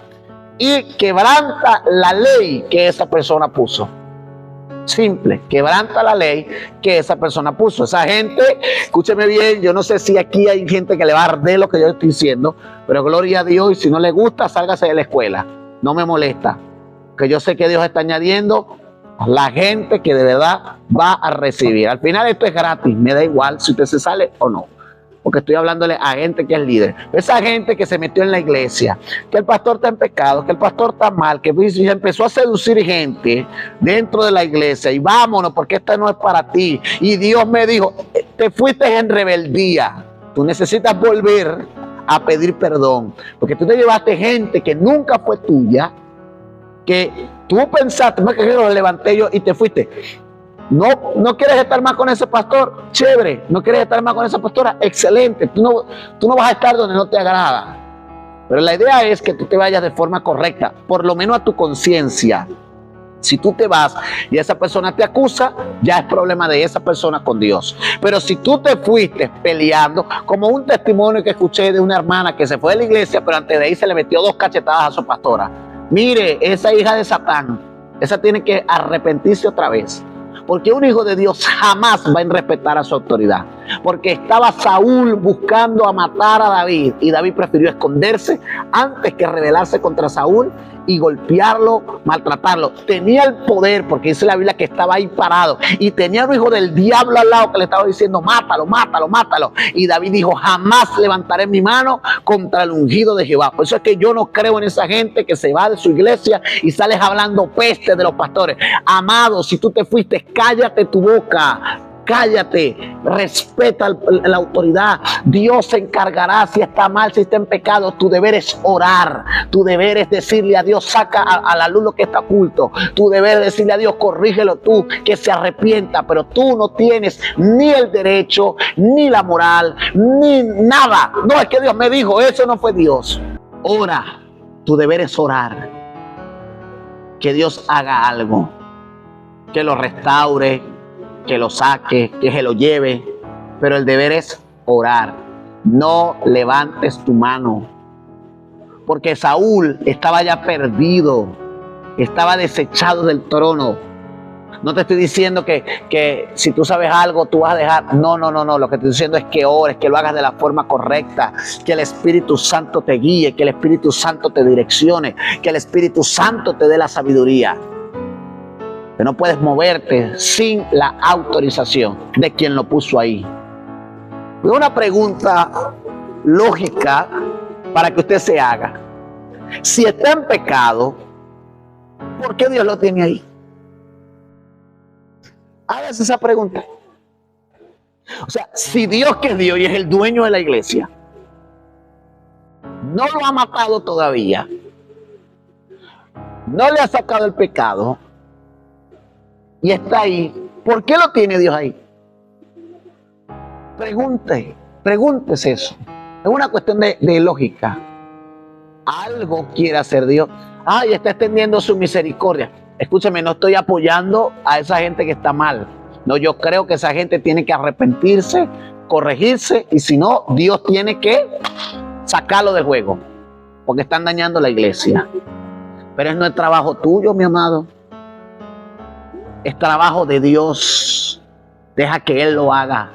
y quebranta la ley que esa persona puso. Simple, quebranta la ley que esa persona puso. Esa gente, escúcheme bien, yo no sé si aquí hay gente que le va a arder lo que yo estoy diciendo, pero gloria a Dios, y si no le gusta, sálgase de la escuela. No me molesta, que yo sé que Dios está añadiendo la gente que de verdad va a recibir. Al final esto es gratis, me da igual si usted se sale o no, porque estoy hablándole a gente que es líder. Esa gente que se metió en la iglesia, que el pastor está en pecado, que el pastor está mal, que empezó a seducir gente dentro de la iglesia y vámonos porque esta no es para ti. Y Dios me dijo, te fuiste en rebeldía, tú necesitas volver a pedir perdón, porque tú te llevaste gente que nunca fue tuya, que tú pensaste, más que lo levanté yo y te fuiste. No quieres estar más con ese pastor, chévere. No quieres estar más con esa pastora, excelente. Tú no vas a estar donde no te agrada. Pero la idea es que tú te vayas de forma correcta, por lo menos a tu conciencia. Si tú te vas y esa persona te acusa, ya es problema de esa persona con Dios. Pero si tú te fuiste peleando, como un testimonio que escuché de una hermana que se fue de la iglesia, pero antes de ahí se le metió 2 cachetadas a su pastora. Mire, esa hija de Satán, esa tiene que arrepentirse otra vez. Porque un hijo de Dios jamás va a respetar a su autoridad. Porque estaba Saúl buscando a matar a David y David prefirió esconderse antes que rebelarse contra Saúl y golpearlo, maltratarlo. Tenía el poder, porque dice la Biblia que estaba ahí parado y tenía un hijo del diablo al lado que le estaba diciendo mátalo, mátalo, mátalo. Y David dijo, jamás levantaré mi mano contra el ungido de Jehová. Por eso es que yo no creo en esa gente que se va de su iglesia y sales hablando peste de los pastores. Amado, si tú te fuiste, cállate tu boca. Cállate, respeta la autoridad. Dios se encargará si está mal, si está en pecado. Tu deber es orar. Tu deber es decirle a Dios, saca a la luz lo que está oculto. Tu deber es decirle a Dios, corrígelo tú, que se arrepienta. Pero tú no tienes ni el derecho, ni la moral, ni nada. No, es que Dios me dijo, eso no fue Dios. Ora, tu deber es orar. Que Dios haga algo, que lo restaure, que lo saque, que se lo lleve, pero el deber es orar. No levantes tu mano, porque Saúl estaba ya perdido, estaba desechado del trono. No te estoy diciendo que si tú sabes algo, tú vas a dejar. No. Lo que te estoy diciendo es que ores, que lo hagas de la forma correcta, que el Espíritu Santo te guíe, que el Espíritu Santo te direccione, que el Espíritu Santo te dé la sabiduría. Que no puedes moverte sin la autorización de quien lo puso ahí. Una pregunta lógica para que usted se haga. Si está en pecado, ¿por qué Dios lo tiene ahí? Hágase esa pregunta. O sea, si Dios, que es Dios y es el dueño de la iglesia, no lo ha matado todavía, no le ha sacado el pecado y está ahí, ¿por qué lo tiene Dios ahí? Pregúntese eso. Es una cuestión de lógica. Algo quiere hacer Dios. Y está extendiendo su misericordia. Escúchame, no estoy apoyando a esa gente que está mal. No, yo creo que esa gente tiene que arrepentirse, corregirse, y si no, Dios tiene que sacarlo del juego, porque están dañando la iglesia. Pero no es trabajo tuyo, mi amado. Es trabajo de Dios. Deja que Él lo haga.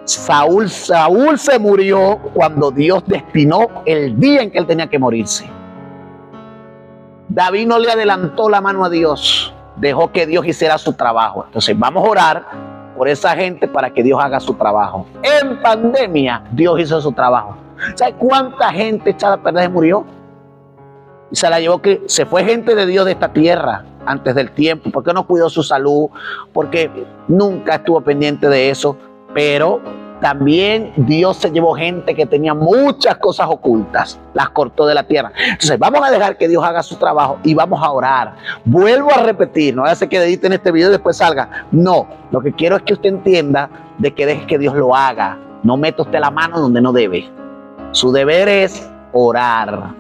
Saúl se murió cuando Dios destinó el día en que él tenía que morirse. David no le adelantó la mano a Dios, dejó que Dios hiciera su trabajo. Entonces vamos a orar por esa gente para que Dios haga su trabajo. En pandemia Dios hizo su trabajo. ¿Sabe cuánta gente echada a perder murió? Y se la llevó, que se fue gente de Dios de esta tierra antes del tiempo, porque no cuidó su salud, porque nunca estuvo pendiente de eso. Pero también Dios se llevó gente que tenía muchas cosas ocultas, las cortó de la tierra. Entonces vamos a dejar que Dios haga su trabajo y vamos a orar. Vuelvo a repetir, no hace que editen este video y después salga. No, lo que quiero es que usted entienda de que deje que Dios lo haga. No meta usted la mano donde no debe. Su deber es orar.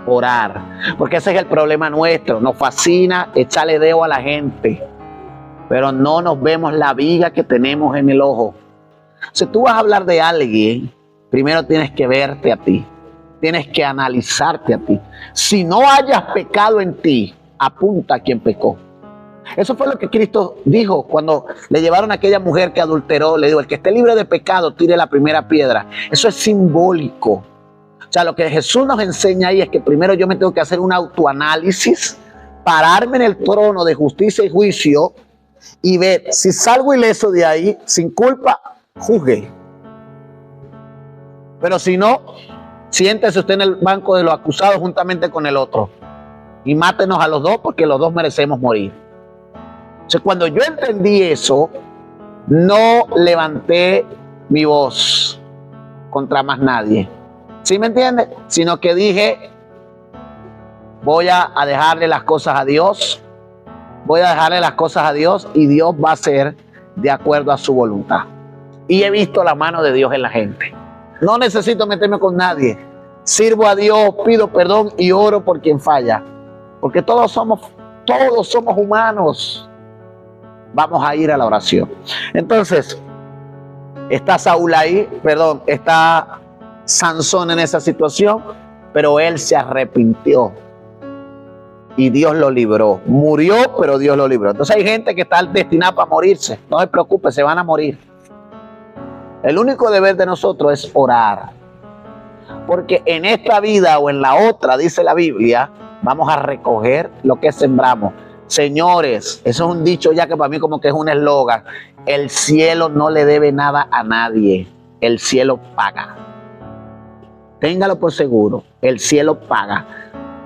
Orar. Porque ese es el problema nuestro. Nos fascina echarle dedo a la gente, pero no nos vemos la viga que tenemos en el ojo. Si tú vas a hablar de alguien, primero tienes que verte a ti. Tienes que analizarte a ti. Si no hayas pecado en ti, apunta a quien pecó. Eso fue lo que Cristo dijo cuando le llevaron a aquella mujer que adulteró. Le dijo: el que esté libre de pecado, tire la primera piedra. Eso es simbólico. O sea, lo que Jesús nos enseña ahí es que primero yo me tengo que hacer un autoanálisis, pararme en el trono de justicia y juicio y ver si salgo ileso de ahí, sin culpa, juzgue. Pero si no, siéntese usted en el banco de los acusados juntamente con el otro y mátenos a los dos, porque los dos merecemos morir. Entonces, cuando yo entendí eso, no levanté mi voz contra más nadie. ¿Sí me entiende? Sino que dije: voy a dejarle las cosas a Dios. Voy a dejarle las cosas a Dios y Dios va a hacer de acuerdo a su voluntad. Y he visto la mano de Dios en la gente. No necesito meterme con nadie. Sirvo a Dios, pido perdón y oro por quien falla. Porque todos somos humanos. Vamos a ir a la oración. Entonces, está Saúl ahí, está Sansón en esa situación, pero él se arrepintió. Y Dios lo libró. Murió, pero Dios lo libró. Entonces hay gente que está destinada para morirse. No se preocupe, se van a morir. El único deber de nosotros es orar. Porque en esta vida o en la otra, dice la Biblia, vamos a recoger lo que sembramos. Señores, eso es un dicho ya que para mí como que es un eslogan. El cielo no le debe nada a nadie. El cielo paga. Téngalo por seguro. El cielo paga.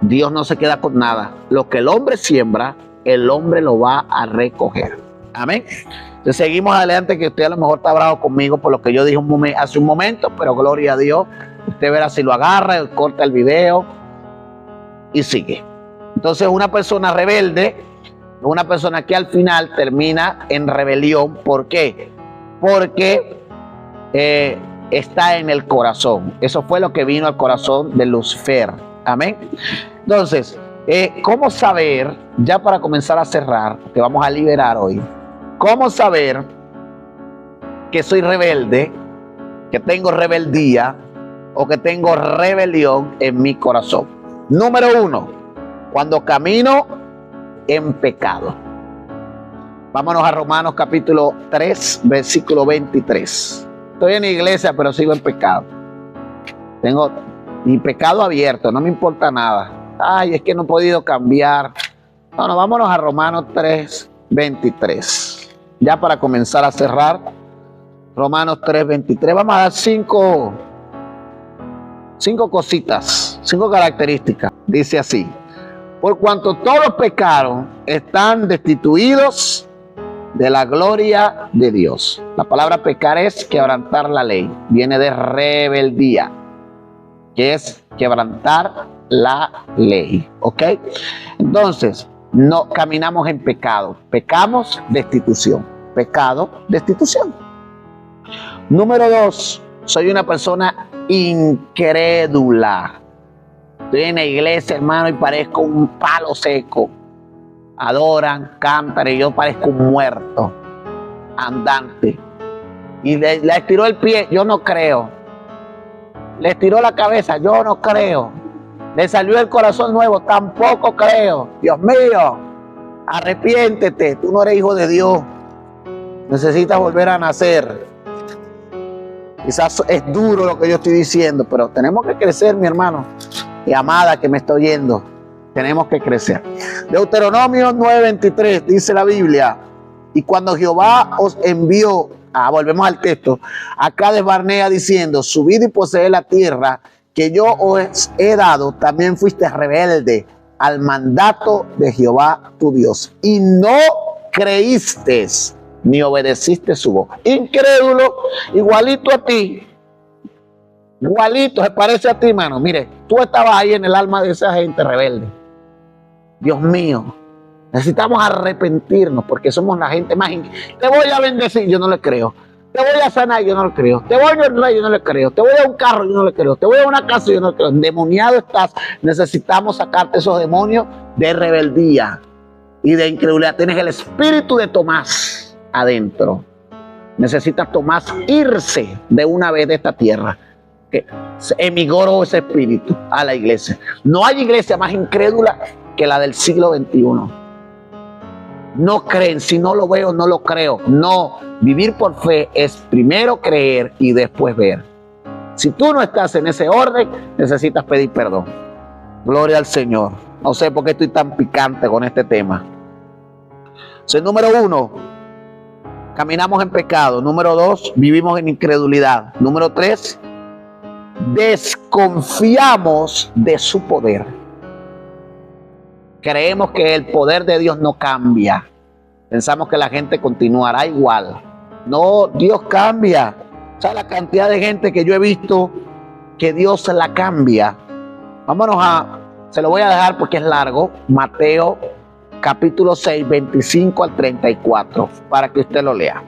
Dios no se queda con nada. Lo que el hombre siembra, el hombre lo va a recoger. Amén. Entonces seguimos adelante, que usted a lo mejor está bravo conmigo por lo que yo dije hace un momento, pero gloria a Dios. Usted verá si lo agarra, corta el video y sigue. Entonces una persona rebelde, una persona que al final termina en rebelión. ¿Por qué? Porque está en el corazón. Eso fue lo que vino al corazón de Lucifer. Amén. Entonces, ¿cómo saber, ya para comenzar a cerrar, que vamos a liberar hoy, ¿Cómo saber que soy rebelde, que tengo rebeldía o que tengo rebelión en mi corazón? Número 1, cuando camino en pecado. Vámonos a Romanos capítulo 3, versículo 23. Estoy en la iglesia, pero sigo en pecado. Tengo mi pecado abierto, no me importa nada. Ay, es que no he podido cambiar. No, vámonos a Romanos 3, 23. Ya para comenzar a cerrar, Romanos 3, 23. Vamos a dar cinco cositas, 5 características. Dice así: por cuanto todos pecaron, están destituidos de la gloria de Dios. La palabra pecar es quebrantar la ley. Viene de rebeldía, que es quebrantar la ley. ¿Ok? Entonces, no caminamos en pecado. Pecamos, destitución. Pecado, destitución. Número 2, soy una persona incrédula. Estoy en la iglesia, hermano, y parezco un palo seco. Adoran, cantan, y yo parezco un muerto andante. Y le estiró el pie, yo no creo. Le estiró la cabeza, yo no creo. Le salió el corazón nuevo, tampoco creo. Dios mío, arrepiéntete, tú no eres hijo de Dios. Necesitas volver a nacer. Quizás es duro lo que yo estoy diciendo, pero tenemos que crecer, mi hermano y amada que me está oyendo. Tenemos que crecer. Deuteronomio 9:23 dice la Biblia: y cuando Jehová os envió, volvemos al texto, a Cades Barnea diciendo: subid y poseed la tierra que yo os he dado, también fuiste rebelde al mandato de Jehová tu Dios, y no creíste ni obedeciste su voz. Incrédulo, igualito a ti. Igualito, se parece a ti, hermano. Mire, tú estabas ahí en el alma de esa gente rebelde. Dios mío, necesitamos arrepentirnos porque somos la gente más... Te voy a bendecir, yo no le creo. Te voy a sanar, yo no le creo. Te voy a honrar, yo no le creo. Te voy a un carro, yo no le creo. Te voy a una casa, yo no le creo. Endemoniado estás. Necesitamos sacarte esos demonios de rebeldía y de incredulidad. Tienes el espíritu de Tomás adentro. Necesita Tomás irse de una vez de esta tierra. Que emigró ese espíritu a la iglesia. No hay iglesia más incrédula que la del siglo XXI. No creen, si no lo veo, no lo creo. No, vivir por fe es primero creer y después ver. Si tú no estás en ese orden, necesitas pedir perdón. Gloria al Señor. No sé por qué estoy tan picante con este tema. Entonces, número 1, caminamos en pecado. Número 2, vivimos en incredulidad. Número 3, desconfiamos de su poder. Creemos que el poder de Dios no cambia. Pensamos que la gente continuará igual. No, Dios cambia. O sea, la cantidad de gente que yo he visto que Dios la cambia. Vámonos se lo voy a dejar porque es largo. Mateo capítulo 6, 25 al 34, para que usted lo lea.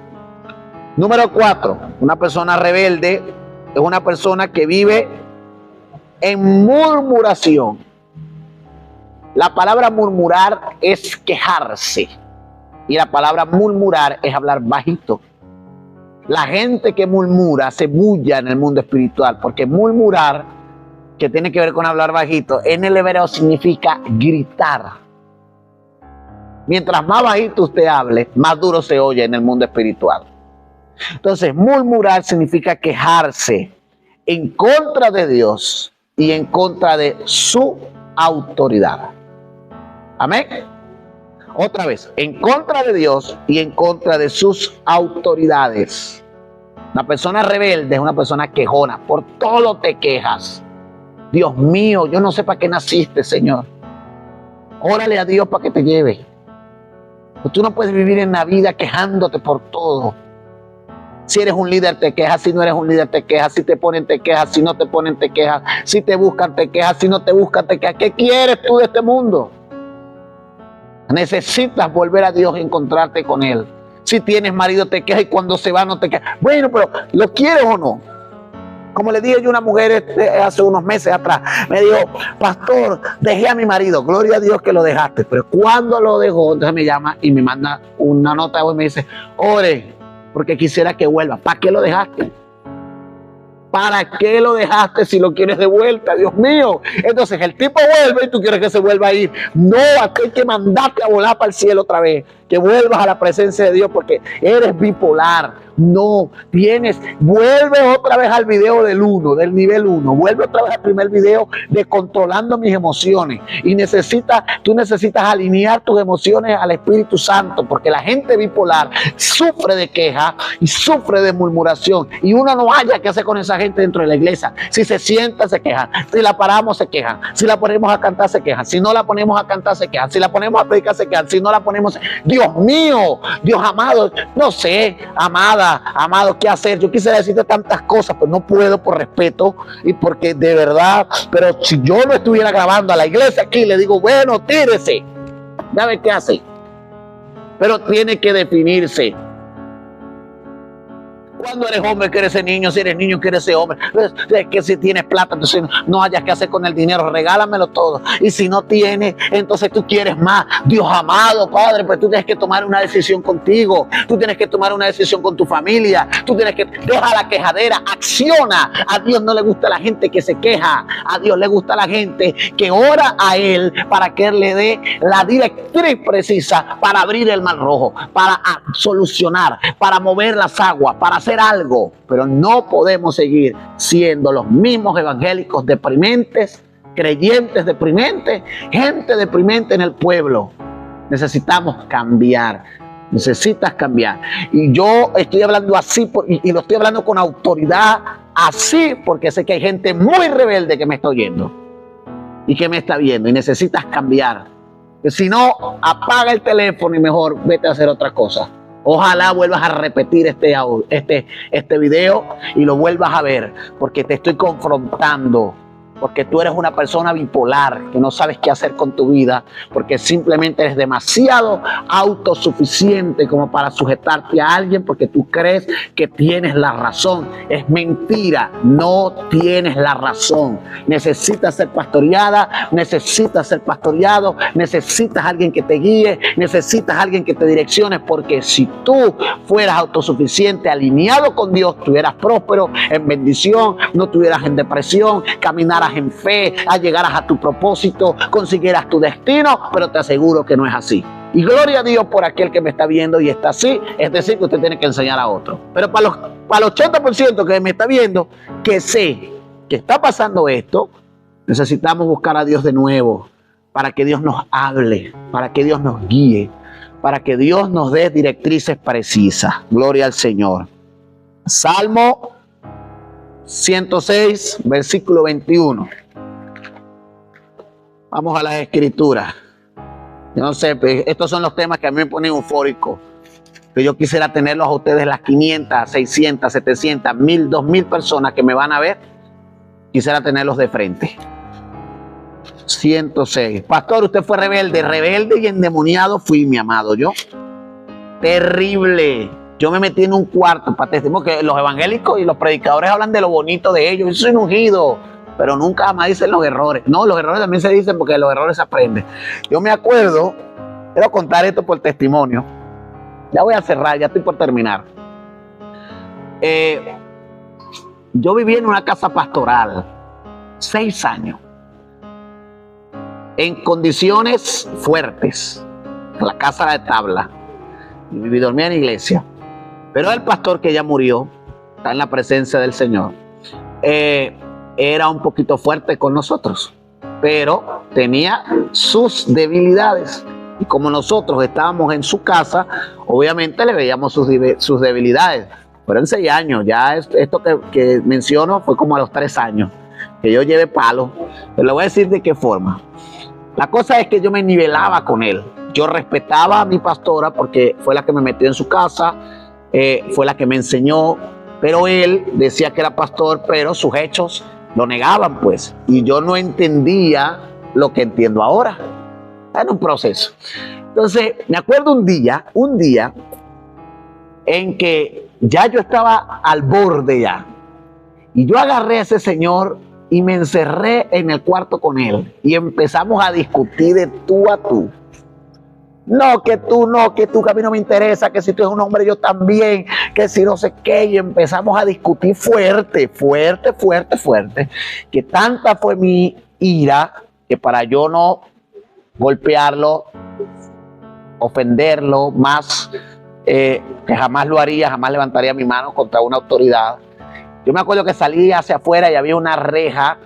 Número 4, una persona rebelde es una persona que vive en murmuración. La palabra murmurar es quejarse. Y la palabra murmurar es hablar bajito. La gente que murmura se bulla en el mundo espiritual, porque murmurar, que tiene que ver con hablar bajito, en el hebreo significa gritar. Mientras más bajito usted hable, más duro se oye en el mundo espiritual. Entonces, murmurar significa quejarse en contra de Dios y en contra de su autoridad. Amén. Otra vez, en contra de Dios y en contra de sus autoridades. Una persona rebelde es una persona quejona. Por todo te quejas. Dios mío, yo no sé para qué naciste, Señor. Órale a Dios para que te lleve. Tú no puedes vivir en la vida quejándote por todo. Si eres un líder te quejas, si no eres un líder te quejas, si te ponen te quejas, si no te ponen te quejas, si te buscan te quejas, si no te buscan te quejas. ¿Qué quieres tú de este mundo? Necesitas volver a Dios y encontrarte con Él. Si tienes marido te quejas y cuando se va no te quejas. Bueno, pero ¿lo quieres o no? Como le dije yo a una mujer hace unos meses atrás, me dijo, pastor, dejé a mi marido, gloria a Dios que lo dejaste, pero cuando lo dejó, entonces me llama y me manda una nota y me dice, ore, porque quisiera que vuelva. ¿Para qué lo dejaste? ¿Para qué lo dejaste si lo quieres de vuelta? Dios mío. Entonces el tipo vuelve y tú quieres que se vuelva a ir. No, aquí hay que mandarte a volar para el cielo otra vez. Que vuelvas a la presencia de Dios porque eres bipolar. No, vuelve otra vez al video del nivel 1. Vuelve otra vez al primer video de controlando mis emociones. Y tú necesitas alinear tus emociones al Espíritu Santo, porque la gente bipolar sufre de queja y sufre de murmuración. Y uno no haya qué hacer con esa gente dentro de la iglesia. Si se sienta, se quejan. Si la paramos, se quejan. Si la ponemos a cantar, se quejan. Si no la ponemos a cantar, se quejan. Si la ponemos a predicar, se quejan. Si no la ponemos... Dios mío, Dios amado, no sé, amado, ¿qué hacer? Yo quisiera decirte tantas cosas, pero no puedo por respeto y porque de verdad, pero si yo no estuviera grabando a la iglesia aquí, le digo, bueno, tírese, ya ve qué hace. Pero tiene que definirse. Cuando eres hombre, que eres niño, si eres niño, que eres hombre. Es que si tienes plata, entonces no hayas que hacer con el dinero, regálamelo todo. Y si no tienes, entonces tú quieres más. Dios amado, Padre, pues tú tienes que tomar una decisión contigo. Tú tienes que tomar una decisión con tu familia. Tú tienes que dejar la quejadera, acciona. A Dios no le gusta la gente que se queja. A Dios le gusta la gente que ora a Él para que Él le dé la directriz precisa para abrir el mar rojo, para solucionar, para mover las aguas, para hacer algo. Pero no podemos seguir siendo los mismos evangélicos deprimentes, creyentes deprimentes, gente deprimente en el pueblo. Necesitamos cambiar. Necesitas cambiar. Y yo estoy hablando así y lo estoy hablando con autoridad así porque sé que hay gente muy rebelde que me está oyendo y que me está viendo y necesitas cambiar. Si no, apaga el teléfono y mejor vete a hacer otra cosa. Ojalá vuelvas a repetir este video y lo vuelvas a ver, porque te estoy confrontando, porque tú eres una persona bipolar que no sabes qué hacer con tu vida, porque simplemente eres demasiado autosuficiente como para sujetarte a alguien porque tú crees que tienes la razón. Es mentira, no tienes la razón. Necesitas ser pastoreada, necesitas ser pastoreado, necesitas alguien que te guíe, necesitas alguien que te direccione, porque si tú fueras autosuficiente, alineado con Dios, estuvieras próspero, en bendición, no estuvieras en depresión, caminaras en fe, llegaras a tu propósito, consiguieras tu destino, pero te aseguro que no es así. Y gloria a Dios por aquel que me está viendo y está así, es decir, que usted tiene que enseñar a otro. Pero para el 80% que me está viendo, que sé que está pasando esto, necesitamos buscar a Dios de nuevo, para que Dios nos hable, para que Dios nos guíe, para que Dios nos dé directrices precisas. Gloria al Señor. Salmo 106, versículo 21. Vamos a las escrituras. Yo no sé, estos son los temas que a mí me ponen eufórico. Que yo quisiera tenerlos a ustedes, las 500, 600, 700, 1000, 2000 personas que me van a ver. Quisiera tenerlos de frente. 106. Pastor, usted fue rebelde y endemoniado fui, mi amado. Yo, terrible. Yo me metí en un cuarto para testimonio, que los evangélicos y los predicadores hablan de lo bonito de ellos. Yo soy ungido, pero nunca jamás dicen los errores. No, los errores también se dicen porque de los errores se aprende. Yo me acuerdo, quiero contar esto por testimonio. Ya voy a cerrar, ya estoy por terminar. Yo viví en una casa pastoral 6 años, en condiciones fuertes. La casa era de tabla y dormía en iglesia. Pero el pastor, que ya murió, está en la presencia del Señor, era un poquito fuerte con nosotros, pero tenía sus debilidades. Y como nosotros estábamos en su casa, obviamente le veíamos sus debilidades. Pero en 6 años, ya esto que menciono fue como a los 3 años, que yo llevé palo. Pero le voy a decir de qué forma. La cosa es que yo me nivelaba con él. Yo respetaba a mi pastora porque fue la que me metió en su casa, fue la que me enseñó, pero él decía que era pastor, pero sus hechos lo negaban, pues. Y yo no entendía lo que entiendo ahora. Era un proceso. Entonces, me acuerdo un día en que ya yo estaba al borde ya. Y yo agarré a ese señor y me encerré en el cuarto con él. Y empezamos a discutir de tú a tú. No, que tú, que a mí no me interesa, que si tú eres un hombre yo también, que si no sé qué. Y empezamos a discutir fuerte, que tanta fue mi ira que para yo no golpearlo, ofenderlo más, que jamás lo haría, jamás levantaría mi mano contra una autoridad. Yo me acuerdo que salí hacia afuera y había una reja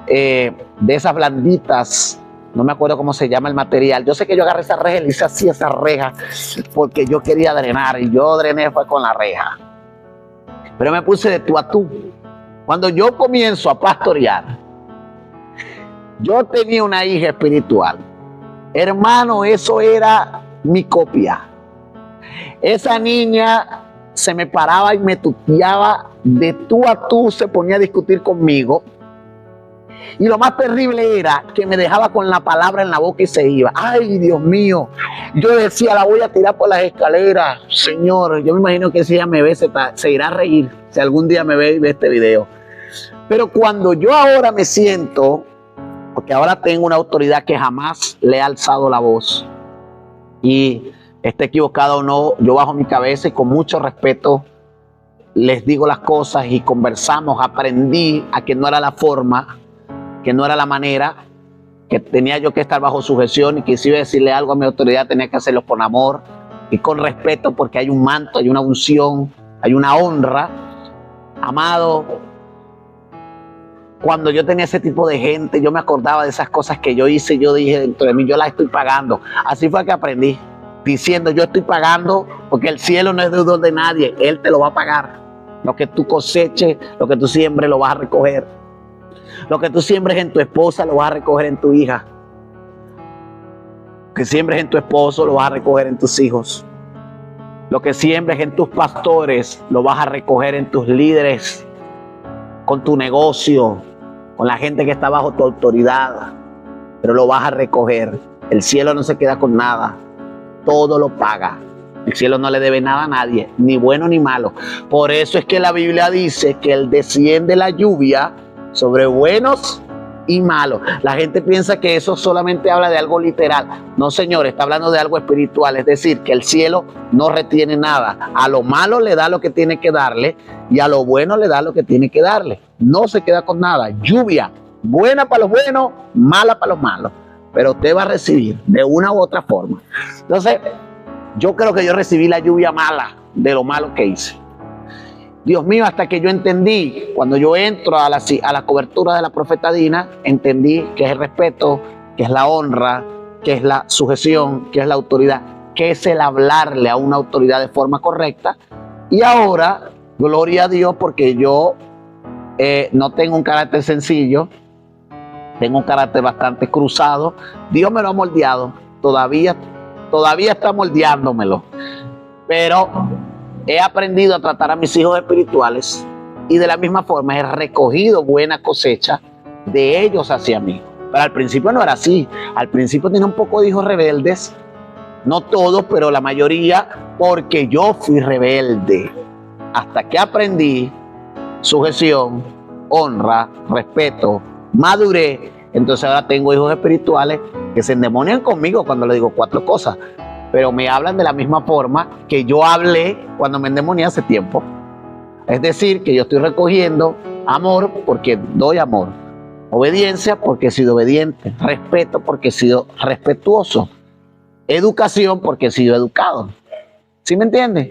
de esas blanditas, no me acuerdo cómo se llama el material. Yo sé que yo agarré esa reja y le hice así esa reja porque yo quería drenar y yo drené fue con la reja. Pero me puse de tú a tú. Cuando yo comienzo a pastorear, yo tenía una hija espiritual. Hermano, eso era mi copia. Esa niña se me paraba y me tuteaba de tú a tú, se ponía a discutir conmigo. Y lo más terrible era que me dejaba con la palabra en la boca y se iba. Ay, Dios mío. Yo decía, la voy a tirar por las escaleras. Señor, yo me imagino que si ella me ve, se irá a reír. Si algún día me ve y ve este video. Pero cuando yo ahora me siento, porque ahora tengo una autoridad que jamás le he alzado la voz. Y esté equivocado o no, yo bajo mi cabeza y con mucho respeto les digo las cosas y conversamos. Aprendí a que no era la forma, que no era la manera, que tenía yo que estar bajo sujeción y que si iba a decirle algo a mi autoridad tenía que hacerlo con amor y con respeto, porque hay un manto, hay una unción, hay una honra. Amado, cuando yo tenía ese tipo de gente, yo me acordaba de esas cosas que yo hice y yo dije dentro de mí, yo las estoy pagando. Así fue que aprendí, diciendo yo estoy pagando porque el cielo no es deudor de nadie, Él te lo va a pagar. Lo que tú coseches, lo que tú siembres lo vas a recoger. Lo que tú siembres en tu esposa lo vas a recoger en tu hija. Lo que siembres en tu esposo lo vas a recoger en tus hijos. Lo que siembres en tus pastores lo vas a recoger en tus líderes, con tu negocio, con la gente que está bajo tu autoridad. Pero lo vas a recoger. El cielo no se queda con nada. Todo lo paga. El cielo no le debe nada a nadie, ni bueno ni malo. Por eso es que la Biblia dice que Él desciende la lluvia sobre buenos y malos. La gente piensa que eso solamente habla de algo literal. No, señor, está hablando de algo espiritual. Es decir, que el cielo no retiene nada. A lo malo le da lo que tiene que darle y a lo bueno le da lo que tiene que darle. No se queda con nada. Lluvia, buena para los buenos, mala para los malos. Pero usted va a recibir de una u otra forma. Entonces, yo creo que yo recibí la lluvia mala de lo malo que hice. Dios mío, hasta que yo entendí, cuando yo entro a la cobertura de la profeta Dina, entendí que es el respeto, que es la honra, que es la sujeción, que es la autoridad, que es el hablarle a una autoridad de forma correcta. Y ahora, gloria a Dios, porque yo no tengo un carácter sencillo, tengo un carácter bastante cruzado. Dios me lo ha moldeado, todavía está moldeándomelo, pero he aprendido a tratar a mis hijos espirituales y de la misma forma he recogido buena cosecha de ellos hacia mí. Pero al principio no era así. Al principio tenía un poco de hijos rebeldes, no todos, pero la mayoría, porque yo fui rebelde. Hasta que aprendí sujeción, honra, respeto, maduré. Entonces ahora tengo hijos espirituales que se endemonian conmigo cuando les digo 4 cosas, pero me hablan de la misma forma que yo hablé cuando me endemonié hace tiempo. Es decir, que yo estoy recogiendo amor porque doy amor, obediencia porque he sido obediente, respeto porque he sido respetuoso, educación porque he sido educado. ¿Sí me entiendes?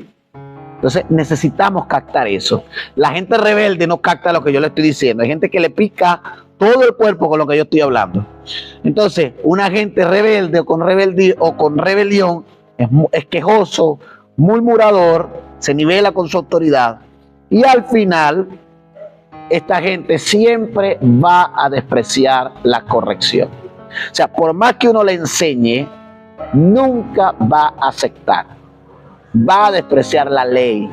Entonces necesitamos captar eso. La gente rebelde no capta lo que yo le estoy diciendo. Hay gente que le pica todo el cuerpo con lo que yo estoy hablando. Entonces, una gente rebelde o con rebelión es quejoso, murmurador, se nivela con su autoridad y al final esta gente siempre va a despreciar la corrección. O sea, por más que uno le enseñe, nunca va a aceptar. Va a despreciar la ley,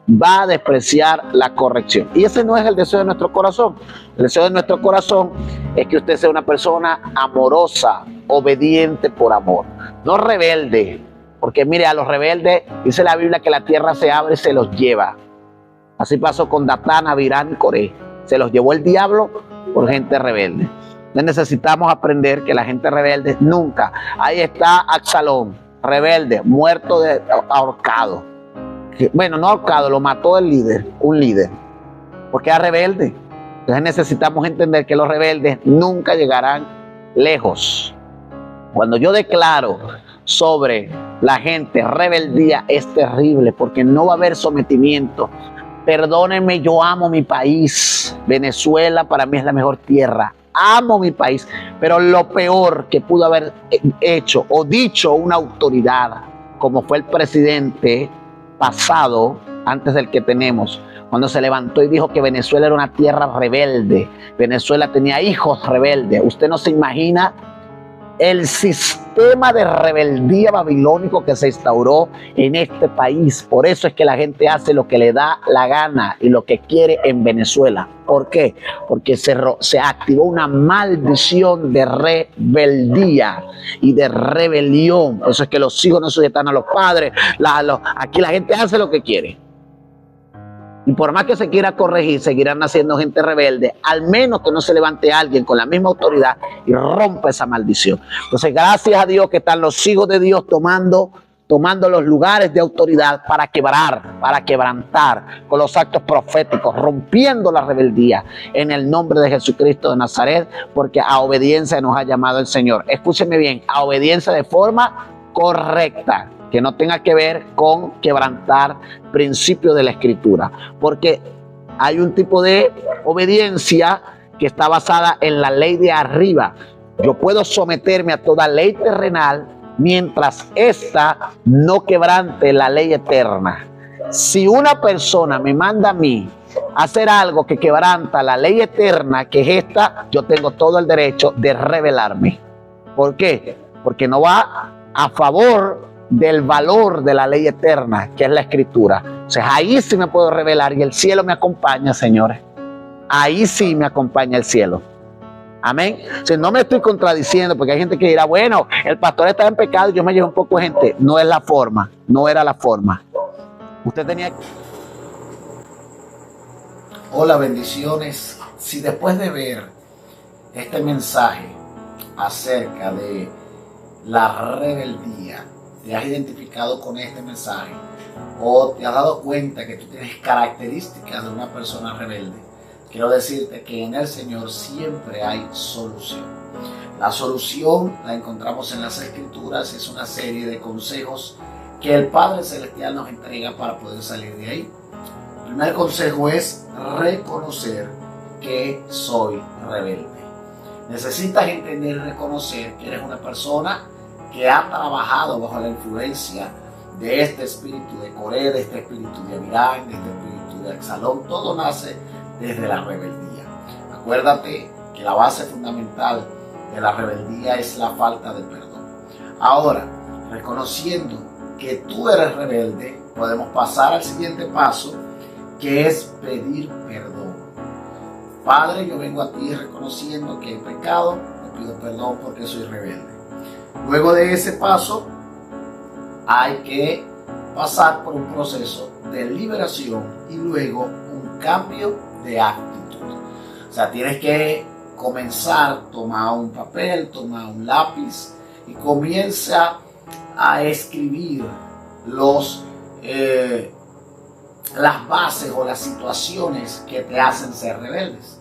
va a despreciar la corrección. Y ese no es el deseo de nuestro corazón. El deseo de nuestro corazón es que usted sea una persona amorosa, obediente por amor, no rebelde. Porque mire, a los rebeldes dice la Biblia que la tierra se abre y se los lleva. Así pasó con Datán, Abirán y Coré. se los llevó el diablo por gente rebelde. Entonces necesitamos aprender que la gente rebelde nunca. Ahí está Absalón, rebelde, muerto, ahorcado. Bueno, no ahorcado, lo mató el líder, un líder, porque era rebelde. Entonces necesitamos entender que los rebeldes nunca llegarán lejos. Cuando yo declaro sobre la gente rebeldía, es terrible, porque no va a haber sometimiento. Perdónenme, yo amo mi país. Venezuela para mí es la mejor tierra. Amo mi país, pero lo peor que pudo haber hecho o dicho una autoridad, como fue el presidente pasado, antes del que tenemos, cuando se levantó y dijo que Venezuela era una tierra rebelde, Venezuela tenía hijos rebeldes. Usted no se imagina el sistema de rebeldía babilónico que se instauró en este país. Por eso es que la gente hace lo que le da la gana y lo que quiere en Venezuela. ¿Por qué? Porque se activó una maldición de rebeldía y de rebelión. Por eso es que los hijos no sujetan a los padres. Aquí la gente hace lo que quiere. Y por más que se quiera corregir, seguirán naciendo gente rebelde, al menos que no se levante alguien con la misma autoridad y rompa esa maldición. Entonces, gracias a Dios que están los hijos de Dios tomando los lugares de autoridad para quebrantar con los actos proféticos, rompiendo la rebeldía en el nombre de Jesucristo de Nazaret, porque a obediencia nos ha llamado el Señor. Escúcheme bien, a obediencia de forma correcta, que no tenga que ver con quebrantar principios de la Escritura, porque hay un tipo de obediencia que está basada en la ley de arriba. Yo puedo someterme a toda ley terrenal mientras ésta no quebrante la ley eterna. Si una persona me manda a mí a hacer algo que quebranta la ley eterna, que es esta, yo tengo todo el derecho de rebelarme. ¿Por qué? Porque no va a favor del valor de la ley eterna, que es la Escritura. Entonces ahí sí me puedo rebelar y el cielo me acompaña, señores. Ahí sí me acompaña el cielo. Amén. O sea, no me estoy contradiciendo, porque hay gente que dirá, bueno, el pastor está en pecado y yo me llevo un poco de gente. No es la forma, no era la forma. Usted tenía que... Hola, bendiciones. Si después de ver este mensaje acerca de la rebeldía, te has identificado con este mensaje o te has dado cuenta que tú tienes características de una persona rebelde, quiero decirte que en el Señor siempre hay solución. La solución la encontramos en las Escrituras, es una serie de consejos que el Padre Celestial nos entrega para poder salir de ahí. El primer consejo es reconocer que soy rebelde. Necesitas entender y reconocer que eres una persona que ha trabajado bajo la influencia de este espíritu de Coré, de este espíritu de Avirán, de este espíritu de Absalón. Todo nace desde la rebeldía. Acuérdate que la base fundamental de la rebeldía es la falta de perdón. Ahora, reconociendo que tú eres rebelde, podemos pasar al siguiente paso, que es pedir perdón. Padre, yo vengo a ti reconociendo que he pecado, te pido perdón porque soy rebelde. Luego de ese paso, hay que pasar por un proceso de liberación y luego un cambio de actitud. O sea, tienes que comenzar, toma un papel, toma un lápiz y comienza a escribir las bases o las situaciones que te hacen ser rebeldes.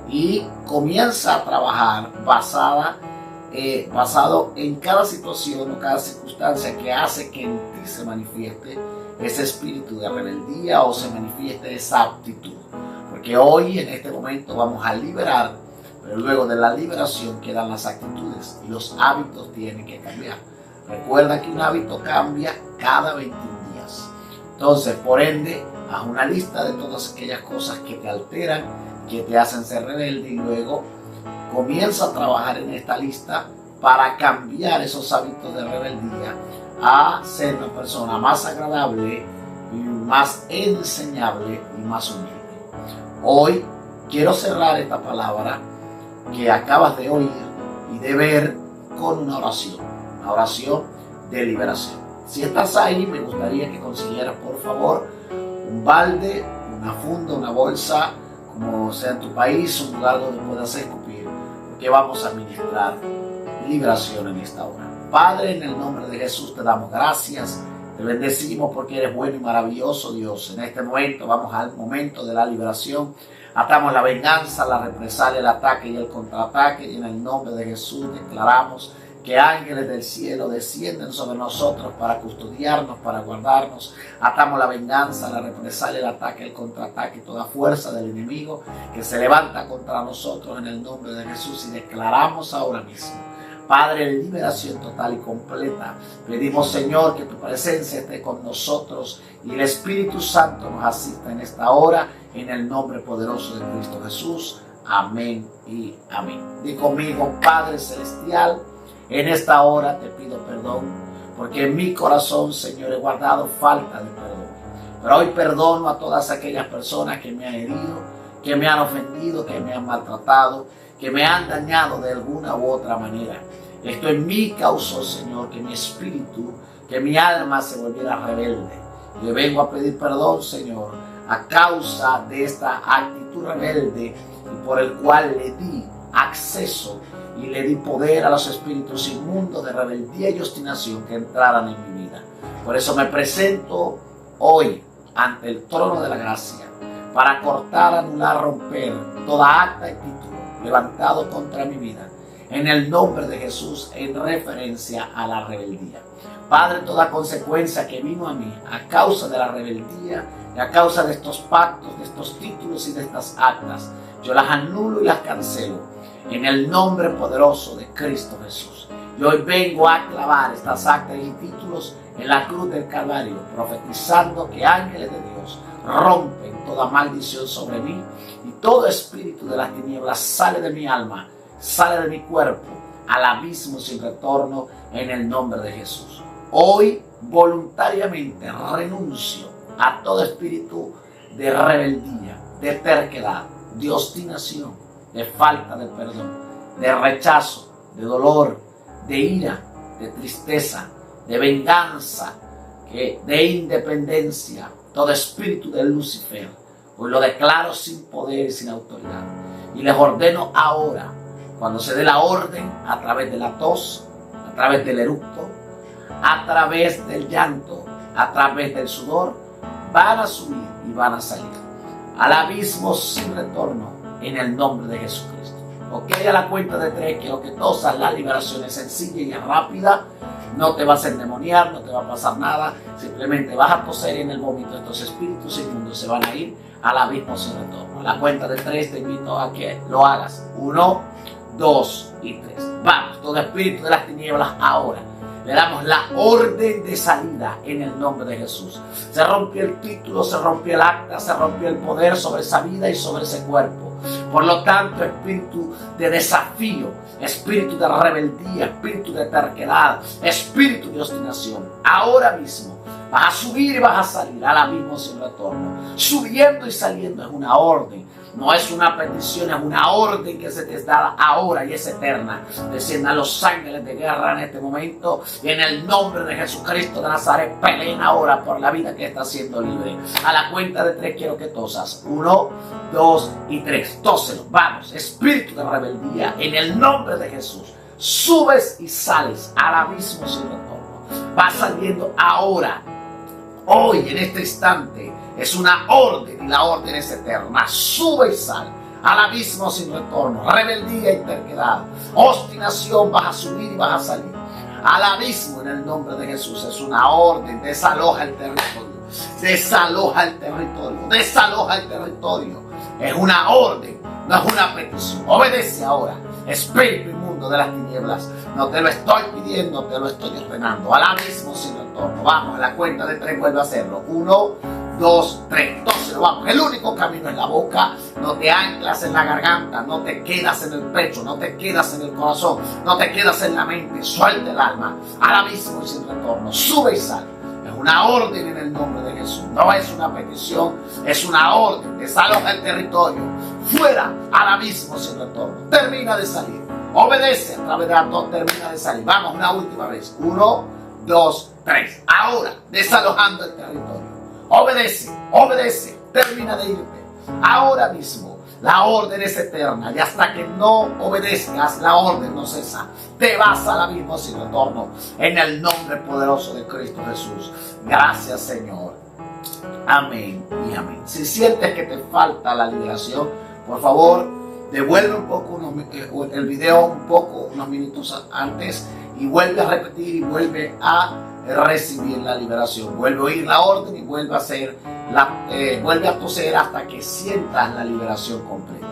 Y comienza a trabajar basado en cada situación o cada circunstancia que hace que en ti se manifieste ese espíritu de rebeldía o se manifieste esa actitud. Porque hoy, en este momento, vamos a liberar, pero luego de la liberación quedan las actitudes y los hábitos tienen que cambiar. Recuerda que un hábito cambia cada 21 días. Entonces, por ende, haz una lista de todas aquellas cosas que te alteran, que te hacen ser rebelde, y luego comienza a trabajar en esta lista para cambiar esos hábitos de rebeldía a ser una persona más agradable, más enseñable y más humilde. Hoy quiero cerrar esta palabra que acabas de oír y de ver con una oración de liberación. Si estás ahí, me gustaría que consiguieras, por favor, un balde, una funda, una bolsa con como sea en tu país, un lugar donde puedas escupir, porque vamos a ministrar liberación en esta hora. Padre, en el nombre de Jesús te damos gracias, te bendecimos porque eres bueno y maravilloso Dios. En este momento vamos al momento de la liberación. Atamos la venganza, la represalia, el ataque y el contraataque, y en el nombre de Jesús declaramos que ángeles del cielo descienden sobre nosotros para custodiarnos, para guardarnos. Atamos la venganza, la represalia, el ataque, el contraataque, toda fuerza del enemigo que se levanta contra nosotros en el nombre de Jesús, y declaramos ahora mismo, Padre, liberación total y completa. Pedimos, Señor, que tu presencia esté con nosotros y el Espíritu Santo nos asista en esta hora, en el nombre poderoso de Cristo Jesús. Amén y amén. Di conmigo, Padre Celestial, en esta hora te pido perdón, porque en mi corazón, Señor, he guardado falta de perdón. Pero hoy perdono a todas aquellas personas que me han herido, que me han ofendido, que me han maltratado, que me han dañado de alguna u otra manera. Esto en mí causó, Señor, que mi espíritu, que mi alma se volviera rebelde. Le vengo a pedir perdón, Señor, a causa de esta actitud rebelde y por el cual le di acceso y le di poder a los espíritus inmundos de rebeldía y obstinación que entraran en mi vida. Por eso me presento hoy ante el trono de la gracia para cortar, anular, romper toda acta y título levantado contra mi vida, en el nombre de Jesús, en referencia a la rebeldía. Padre, toda consecuencia que vino a mí a causa de la rebeldía y a causa de estos pactos, de estos títulos y de estas actas, yo las anulo y las cancelo en el nombre poderoso de Cristo Jesús. Y hoy vengo a clavar estas actas y títulos en la cruz del Calvario, profetizando que ángeles de Dios rompen toda maldición sobre mí, y todo espíritu de las tinieblas sale de mi alma, sale de mi cuerpo al abismo sin retorno, en el nombre de Jesús. Hoy voluntariamente renuncio a todo espíritu de rebeldía, de terquedad, de obstinación, de falta de perdón, de rechazo, de dolor, de ira, de tristeza, de venganza, de independencia, todo espíritu de Lucifer. Hoy lo declaro sin poder y sin autoridad. Y les ordeno ahora, cuando se dé la orden, a través de la tos, a través del eructo, a través del llanto, a través del sudor, van a subir y van a salir al abismo sin retorno, en el nombre de Jesucristo. Ok, a la cuenta de 3 quiero que tosas. La liberación es sencilla y es rápida. No te vas a endemoniar, no te va a pasar nada. Simplemente vas a toser, y en el vómito estos espíritus inmundos se van a ir al abismo sin retorno. A la cuenta de 3 te invito a que lo hagas. 1, 2 y 3. Vamos, todo espíritu de las tinieblas ahora. Le damos la orden de salida en el nombre de Jesús. Se rompió el título, se rompió el acta, se rompió el poder sobre esa vida y sobre ese cuerpo. Por lo tanto, espíritu de desafío, espíritu de rebeldía, espíritu de terquedad, espíritu de obstinación, ahora mismo vas a subir y vas a salir al abismo sin retorno. Subiendo y saliendo es una orden. No es una petición, es una orden que se te da ahora y es eterna. Desciendan los ángeles de guerra en este momento, y en el nombre de Jesucristo de Nazaret peleen ahora por la vida que está siendo libre. A la cuenta de 3 quiero que tosas. 1, 2 y 3. Tóselo. Vamos. Espíritu de rebeldía, en el nombre de Jesús. Subes y sales al abismo sin retorno. Vas saliendo ahora. Hoy, en este instante, es una orden, y la orden es eterna. Sube y sal al abismo sin retorno. Rebeldía y terquedad, obstinación, vas a subir y vas a salir al abismo en el nombre de Jesús. Es una orden. Desaloja el territorio. Desaloja el territorio. Desaloja el territorio. Es una orden, no es una petición. Obedece ahora, espíritu inmundo de las tinieblas. No te lo estoy pidiendo, te lo estoy ordenando. Al abismo sin retorno. Vamos, a la cuenta de 3 vuelve a hacerlo. 1, 2, 3. Entonces vamos. El único camino es la boca. No te anclas en la garganta, no te quedas en el pecho, no te quedas en el corazón, no te quedas en la mente. Suelta el alma al abismo y sin retorno. Sube y sal. Es una orden en el nombre de Jesús. No es una petición, es una orden. Desaloja el territorio. Fuera al abismo sin retorno. Termina de salir. Obedece a través de las dos. Termina de salir. Vamos una última vez. 1, 2, 3. Ahora, desalojando el territorio. Obedece, obedece. Termina de irte. Ahora mismo, La orden es eterna y hasta que no obedezcas, la orden no cesa. Te vas al abismo sin retorno. En el nombre poderoso de Cristo Jesús. Gracias, Señor. Amén y amén. Si sientes que te falta la liberación, por favor, devuelve un poco el video unos minutos antes y vuelve a repetir y vuelve a recibir la liberación. Vuelve a oír la orden y vuelve a toser hasta que sientas la liberación completa.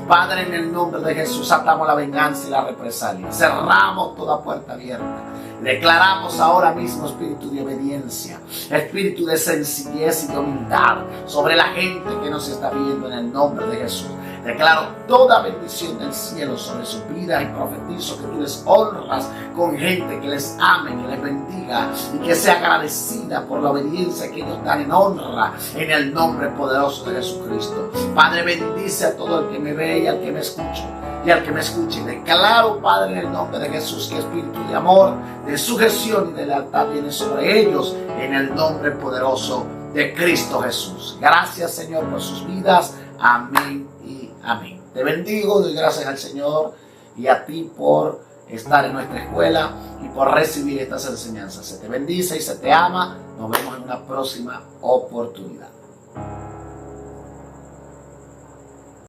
Padre, en el nombre de Jesús, atamos la venganza y la represalia. Cerramos toda puerta abierta. Declaramos ahora mismo espíritu de obediencia, espíritu de sencillez y de humildad sobre la gente que nos está viendo en el nombre de Jesús. Declaro toda bendición del cielo sobre su vida y profetizo que tú les honras con gente que les ame, que les bendiga y que sea agradecida por la obediencia que ellos dan en honra en el nombre poderoso de Jesucristo. Padre, bendice a todo el que me ve y al que me escucha. Y al que me escuche, declaro, Padre, en el nombre de Jesús, que espíritu de amor, de sujeción y de lealtad viene sobre ellos en el nombre poderoso de Cristo Jesús. Gracias, Señor, por sus vidas. Amén y amén. Te bendigo, doy gracias al Señor y a ti por estar en nuestra escuela y por recibir estas enseñanzas. Se te bendice y se te ama. Nos vemos en una próxima oportunidad.